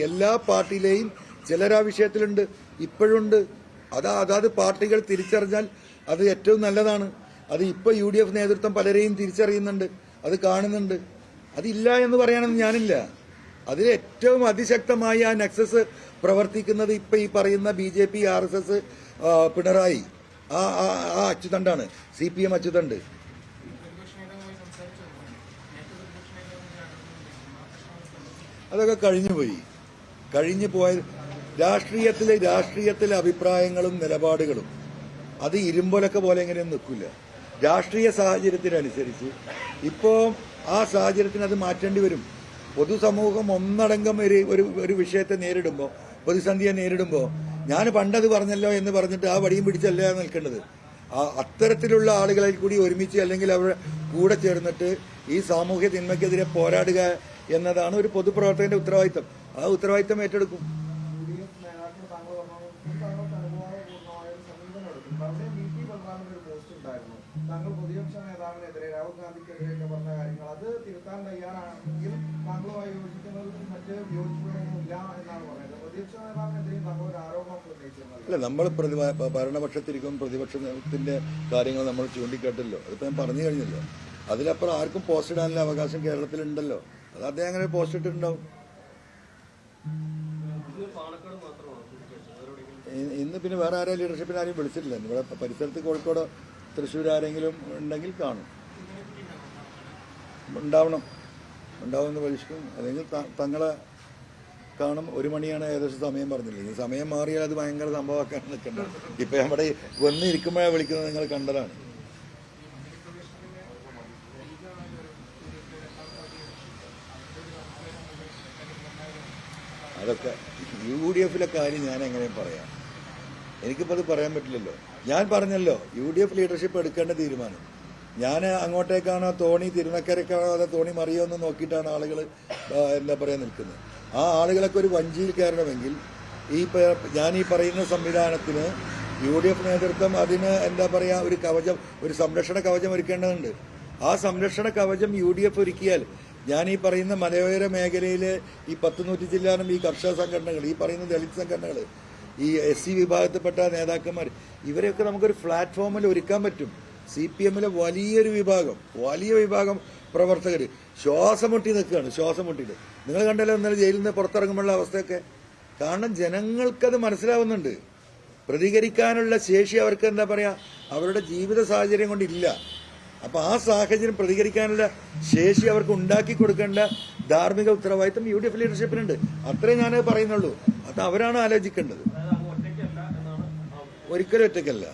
എല്ലാ പാർട്ടിയിലെയും ചിലർ ആ വിഷയത്തിലുണ്ട്, ഇപ്പോഴുണ്ട്. അതാത് പാർട്ടികൾ തിരിച്ചറിഞ്ഞാൽ അത് ഏറ്റവും നല്ലതാണ്. അത് ഇപ്പൊ UDF നേതൃത്വം പലരെയും തിരിച്ചറിയുന്നുണ്ട്, അത് കാണുന്നുണ്ട്. അതില്ല എന്ന് പറയാനൊന്നും ഞാനില്ല. അതിൽ ഏറ്റവും അതിശക്തമായി ആ നെക്സസ് പ്രവർത്തിക്കുന്നത് ഇപ്പൊ ഈ പറയുന്ന BJP, RSS, പിണറായി, ആ അച്ചുതണ്ടാണ്, CPM അച്ചുതണ്ട്. അതൊക്കെ കഴിഞ്ഞു പോയ രാഷ്ട്രീയത്തിലെ അഭിപ്രായങ്ങളും നിലപാടുകളും അത് ഇരുമ്പൊലൊക്കെ പോലെ എങ്ങനെയൊന്നും നിൽക്കില്ല. രാഷ്ട്രീയ സാഹചര്യത്തിനനുസരിച്ച് ഇപ്പോ ആ സാഹചര്യത്തിന് അത് മാറ്റേണ്ടി വരും. പൊതുസമൂഹം ഒന്നടങ്കം ഒരു വിഷയത്തെ നേരിടുമ്പോൾ, പ്രതിസന്ധിയെ നേരിടുമ്പോൾ, ഞാൻ പണ്ടത് പറഞ്ഞല്ലോ എന്ന് പറഞ്ഞിട്ട് ആ വടിയും പിടിച്ചല്ല നിൽക്കേണ്ടത്. അത്തരത്തിലുള്ള ആളുകളിൽ കൂടി ഒരുമിച്ച് അല്ലെങ്കിൽ അവരുടെ കൂടെ ചേർന്നിട്ട് ഈ സാമൂഹ്യ തിന്മയ്ക്കെതിരെ പോരാടുക എന്നതാണ് ഒരു പൊതുപ്രവർത്തകന്റെ ഉത്തരവാദിത്തം. ആ ഉത്തരവാദിത്തം ഏറ്റെടുക്കും. താങ്കൾ പ്രതിപക്ഷ നേതാവിനെതിരെ, രാഹുൽ ഗാന്ധിക്കെതിരെയൊക്കെ പറഞ്ഞ കാര്യങ്ങൾ അത് തിരുത്താൻ തയ്യാറാണെങ്കിൽ താങ്കളുമായി യോജിക്കുന്നത് മറ്റ് യോജിപ്പുകളൊന്നുമില്ല എന്നാണ് പറയുന്നത്. പ്രതിപക്ഷ നേതാവിനെതിരെയും താങ്കൾ ഒരു ആരോപണം ഉന്നയിച്ചിരുന്നത്. അല്ല, നമ്മൾ ഭരണപക്ഷത്തിരിക്കും, പ്രതിപക്ഷത്തിന്റെ കാര്യങ്ങൾ നമ്മൾ ചൂണ്ടിക്കാട്ടല്ലോ. അതിപ്പോ ഞാൻ പറഞ്ഞു കഴിഞ്ഞല്ലോ. അതിലപ്പുറം ആർക്കും പോസ്റ്റ് ഇടാനുള്ള അവകാശം കേരളത്തിലുണ്ടല്ലോ. അത് അദ്ദേഹം അങ്ങനെ പോസ്റ്റ് ഇട്ടിട്ടുണ്ടാവും. ഇന്ന് പിന്നെ വേറെ ആരും ലീഡർഷിപ്പിന് ആരും വിളിച്ചിട്ടില്ല. ഇവിടെ പരിസരത്ത് കോഴിക്കോട്, തൃശ്ശൂർ ആരെങ്കിലും ഉണ്ടെങ്കിൽ കാണും, ഉണ്ടാവുമെന്ന് പ്രതീക്ഷിക്കും. അല്ലെങ്കിൽ തങ്ങളെ കാണും. 1 മണിയാണ് ഏകദേശം സമയം പറഞ്ഞില്ലേ. ഈ സമയം മാറിയാൽ അത് ഭയങ്കര സംഭവമാക്കാൻ നിൽക്കേണ്ടത്. ഇപ്പൊ നമ്മുടെ വന്നിരിക്കുമ്പോഴാണ് വിളിക്കുന്നത്, നിങ്ങൾ കണ്ടതാണ്. അതൊക്കെ UDFിലെ കാര്യം ഞാൻ എങ്ങനെയും പറയാം. എനിക്കിപ്പോൾ അത് പറയാൻ പറ്റില്ലല്ലോ. ഞാൻ പറഞ്ഞല്ലോ, UDF ലീഡർഷിപ്പ് എടുക്കേണ്ട തീരുമാനം. ഞാൻ അങ്ങോട്ടേക്കാണോ തോണി തിരുനക്കരക്കാണോ അതോ തോണി മറിയോ എന്ന് നോക്കിയിട്ടാണ് ആളുകൾ നിൽക്കുന്നത്. ആ ആളുകളൊക്കെ ഒരു വഞ്ചിയിൽ കയറണമെങ്കിൽ ഞാൻ ഈ പറയുന്ന സംവിധാനത്തിന് UDF നേതൃത്വം അതിന് ഒരു കവചം, ഒരു സംരക്ഷണ കവചം ഒരുക്കേണ്ടതുണ്ട്. ആ സംരക്ഷണ കവചം UDF ഒരുക്കിയാൽ ഞാൻ ഈ പറയുന്ന മലയോര മേഖലയിലെ ഈ 100-100 ജില്ലാനും ഈ കർഷക സംഘടനകൾ, ഈ പറയുന്ന ദളിത് സംഘടനകൾ, ഈ SC വിഭാഗത്തിൽപ്പെട്ട നേതാക്കന്മാർ, ഇവരെയൊക്കെ നമുക്കൊരു പ്ലാറ്റ്ഫോമിൽ ഒരുക്കാൻ പറ്റും. CPM-ലെ വലിയ വിഭാഗം പ്രവർത്തകർ ശ്വാസം മുട്ടി നിൽക്കുകയാണ്, ശ്വാസം മുട്ടിയിട്ട്. നിങ്ങൾ കണ്ടല്ലോ ഇന്നലെ ജയിലിൽ നിന്ന് പുറത്തിറങ്ങുമ്പോഴുള്ള അവസ്ഥയൊക്കെ. കാരണം ജനങ്ങൾക്കത് മനസ്സിലാവുന്നുണ്ട്. പ്രതികരിക്കാനുള്ള ശേഷി അവർക്ക് എന്താ പറയാ, അവരുടെ ജീവിത സാഹചര്യം കൊണ്ടില്ല. അപ്പൊ ആ സാഹചര്യം പ്രതികരിക്കാനുള്ള ശേഷി അവർക്ക് ഉണ്ടാക്കി കൊടുക്കേണ്ട ധാർമ്മിക ഉത്തരവാദിത്തം UDF ലീഡർഷിപ്പിനുണ്ട്. അത്രേ ഞാൻ പറയുന്നുള്ളൂ. അത് അവരാണ് ആലോചിക്കേണ്ടത്. ഒരിക്കലും ഒറ്റയ്ക്കല്ല.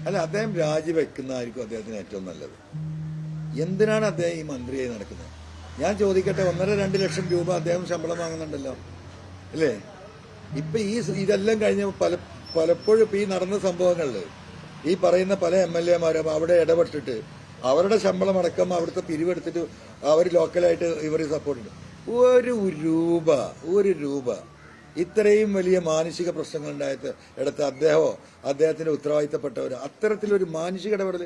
അല്ല, അദ്ദേഹം രാജിവെക്കുന്നതായിരിക്കും അദ്ദേഹത്തിന് ഏറ്റവും നല്ലത്. എന്തിനാണ് അദ്ദേഹം ഈ മന്ത്രിയായി നടക്കുന്നത്? ഞാൻ ചോദിക്കട്ടെ, 1.5-2 ലക്ഷം രൂപ അദ്ദേഹം ശമ്പളം വാങ്ങുന്നുണ്ടല്ലോ, അല്ലേ? ഇപ്പൊ ഇതെല്ലാം കഴിഞ്ഞ പലപ്പോഴും ഇപ്പൊ ഈ നടന്ന സംഭവങ്ങളിൽ ഈ പറയുന്ന പല MLA-മാരും അവിടെ ഇടപെട്ടിട്ട് അവരുടെ ശമ്പളം അടക്കം അവിടുത്തെ പിരിവെടുത്തിട്ട് അവർ ലോക്കലായിട്ട് ഇവരെ സപ്പോർട്ട് ചെയ്തു. ഒരു രൂപ ഇത്രയും വലിയ മാനുഷിക പ്രശ്നങ്ങൾ ഉണ്ടായത് എടുത്ത് അദ്ദേഹത്തിന്റെ ഉത്തരവാദിത്തപ്പെട്ടവർ അത്തരത്തിലൊരു മാനുഷിക ഇടപെടൽ.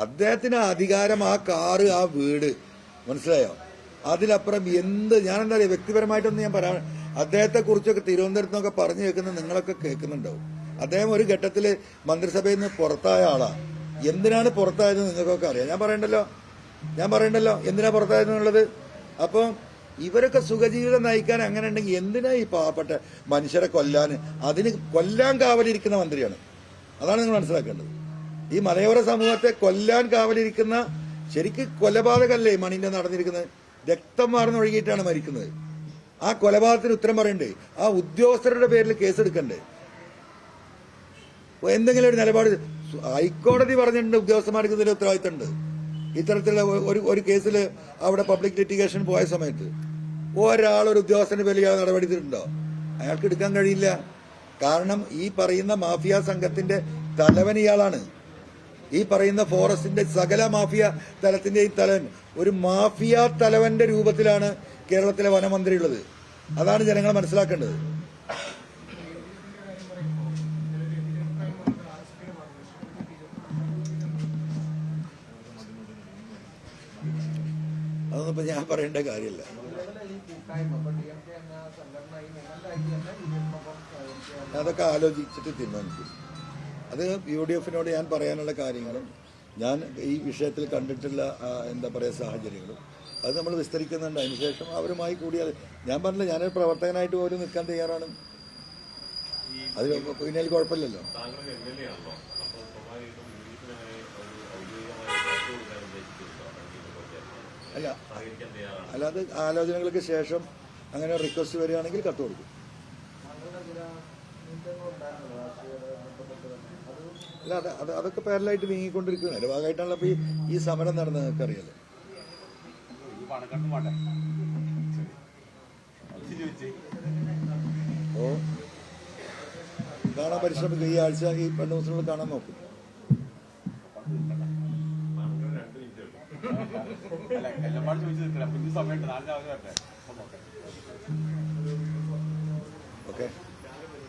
അദ്ദേഹത്തിന് അധികാരം, ആ കാറ്, ആ വീട്, മനസ്സിലായോ? അതിലപ്പുറം ഞാനെന്താ പറയുക, വ്യക്തിപരമായിട്ടൊന്നും ഞാൻ പറയാൻ, അദ്ദേഹത്തെ കുറിച്ചൊക്കെ തിരുവനന്തപുരത്ത് നിന്നൊക്കെ പറഞ്ഞു കേൾക്കുന്നത് നിങ്ങളൊക്കെ കേൾക്കുന്നുണ്ടാവും. അദ്ദേഹം ഒരു ഘട്ടത്തിൽ മന്ത്രിസഭയിൽ നിന്ന് പുറത്തായ ആളാ. എന്തിനാണ് പുറത്തായത് നിങ്ങൾക്കൊക്കെ അറിയാം. ഞാൻ പറയണ്ടല്ലോ എന്തിനാ പുറത്തായതെന്നുള്ളത്. അപ്പം ഇവരൊക്കെ സുഖജീവിതം നയിക്കാൻ അങ്ങനെ ഉണ്ടെങ്കിൽ എന്തിനാ ഈ പാവപ്പെട്ട മനുഷ്യരെ കൊല്ലാൻ കാവലിരിക്കുന്ന മന്ത്രിയാണ്. അതാണ് നിങ്ങൾ മനസ്സിലാക്കേണ്ടത്. ഈ മലയോര സമൂഹത്തെ കൊല്ലാൻ കാവലിരിക്കുന്ന, ശരിക്ക് കൊലപാതകമല്ലേ മണിന്റെ നടന്നിരിക്കുന്നത്? രക്തം വാർന്നൊഴുകിയിട്ടാണ് മരിക്കുന്നത്. ആ കൊലപാതകത്തിന് ഉത്തരം പറയണ്ടേ? ആ ഉദ്യോഗസ്ഥരുടെ പേരിൽ കേസെടുക്കണ്ടേ? എന്തെങ്കിലും ഒരു നിലപാട് ഹൈക്കോടതി പറഞ്ഞിട്ടുണ്ട്, ഉദ്യോഗസ്ഥന്മാർക്ക് ഇതിൽ ഉത്തരവാദിത്തമുണ്ട്. ഇത്തരത്തിലുള്ള ഒരു കേസിൽ അവിടെ പബ്ലിക് ലിറ്റിഗേഷൻ പോയ സമയത്ത് ഒരു ഉദ്യോഗസ്ഥന് പേരിൽ നടപടി എടുത്തിട്ടുണ്ടോ? അയാൾക്ക് എടുക്കാൻ കഴിയില്ല. കാരണം ഈ പറയുന്ന മാഫിയ സംഘത്തിന്റെ തലവൻ ഇയാളാണ്. ഈ പറയുന്ന ഫോറസ്റ്റിന്റെ സകല മാഫിയ തലത്തിന്റെയും തലവൻ, ഒരു മാഫിയ തലവന്റെ രൂപത്തിലാണ് കേരളത്തിലെ വനമന്ത്രി ഉള്ളത്. അതാണ് ജനങ്ങൾ മനസ്സിലാക്കേണ്ടത്. അതൊന്നും ഇപ്പൊ ഞാൻ പറയേണ്ട കാര്യമില്ല. അതൊക്കെ ആലോചിച്ചിട്ട് തീരുമാനിക്കും. അത് UDF-നോട് ഞാൻ പറയാനുള്ള കാര്യങ്ങളും ഞാൻ ഈ വിഷയത്തിൽ കണ്ടിട്ടുള്ള എന്താ പറയുക സാഹചര്യങ്ങളും അത് നമ്മൾ വിസ്തരിക്കുന്നുണ്ട്. അതിനുശേഷം അവരുമായി കൂടിയാൽ ഞാൻ പറഞ്ഞില്ല, ഞാനൊരു പ്രവർത്തകനായിട്ട് പോലും നിൽക്കാൻ തയ്യാറാണ്. അത് പിന്നെ കുഴപ്പമില്ലല്ലോ. അല്ലാതെ ആലോചനകൾക്ക് ശേഷം അങ്ങനെ റിക്വസ്റ്റ് വരികയാണെങ്കിൽ കത്ത് കൊടുക്കും. അല്ല, അതൊക്കെ പാരലായിട്ട് നീങ്ങിക്കൊണ്ടിരിക്കുകയാണ്. അതിന്റെ ഭാഗമായിട്ടാണല്ലോ ഇപ്പൊ ഈ സമരം നടന്നത്. നിങ്ങൾക്ക് അറിയാലോ. ഓ, കാണാൻ പരിശ്രമിക്കും. ഈ ആഴ്ച ഈ 2 ദിവസങ്ങൾ കാണാൻ നോക്കും. ഓക്കെ.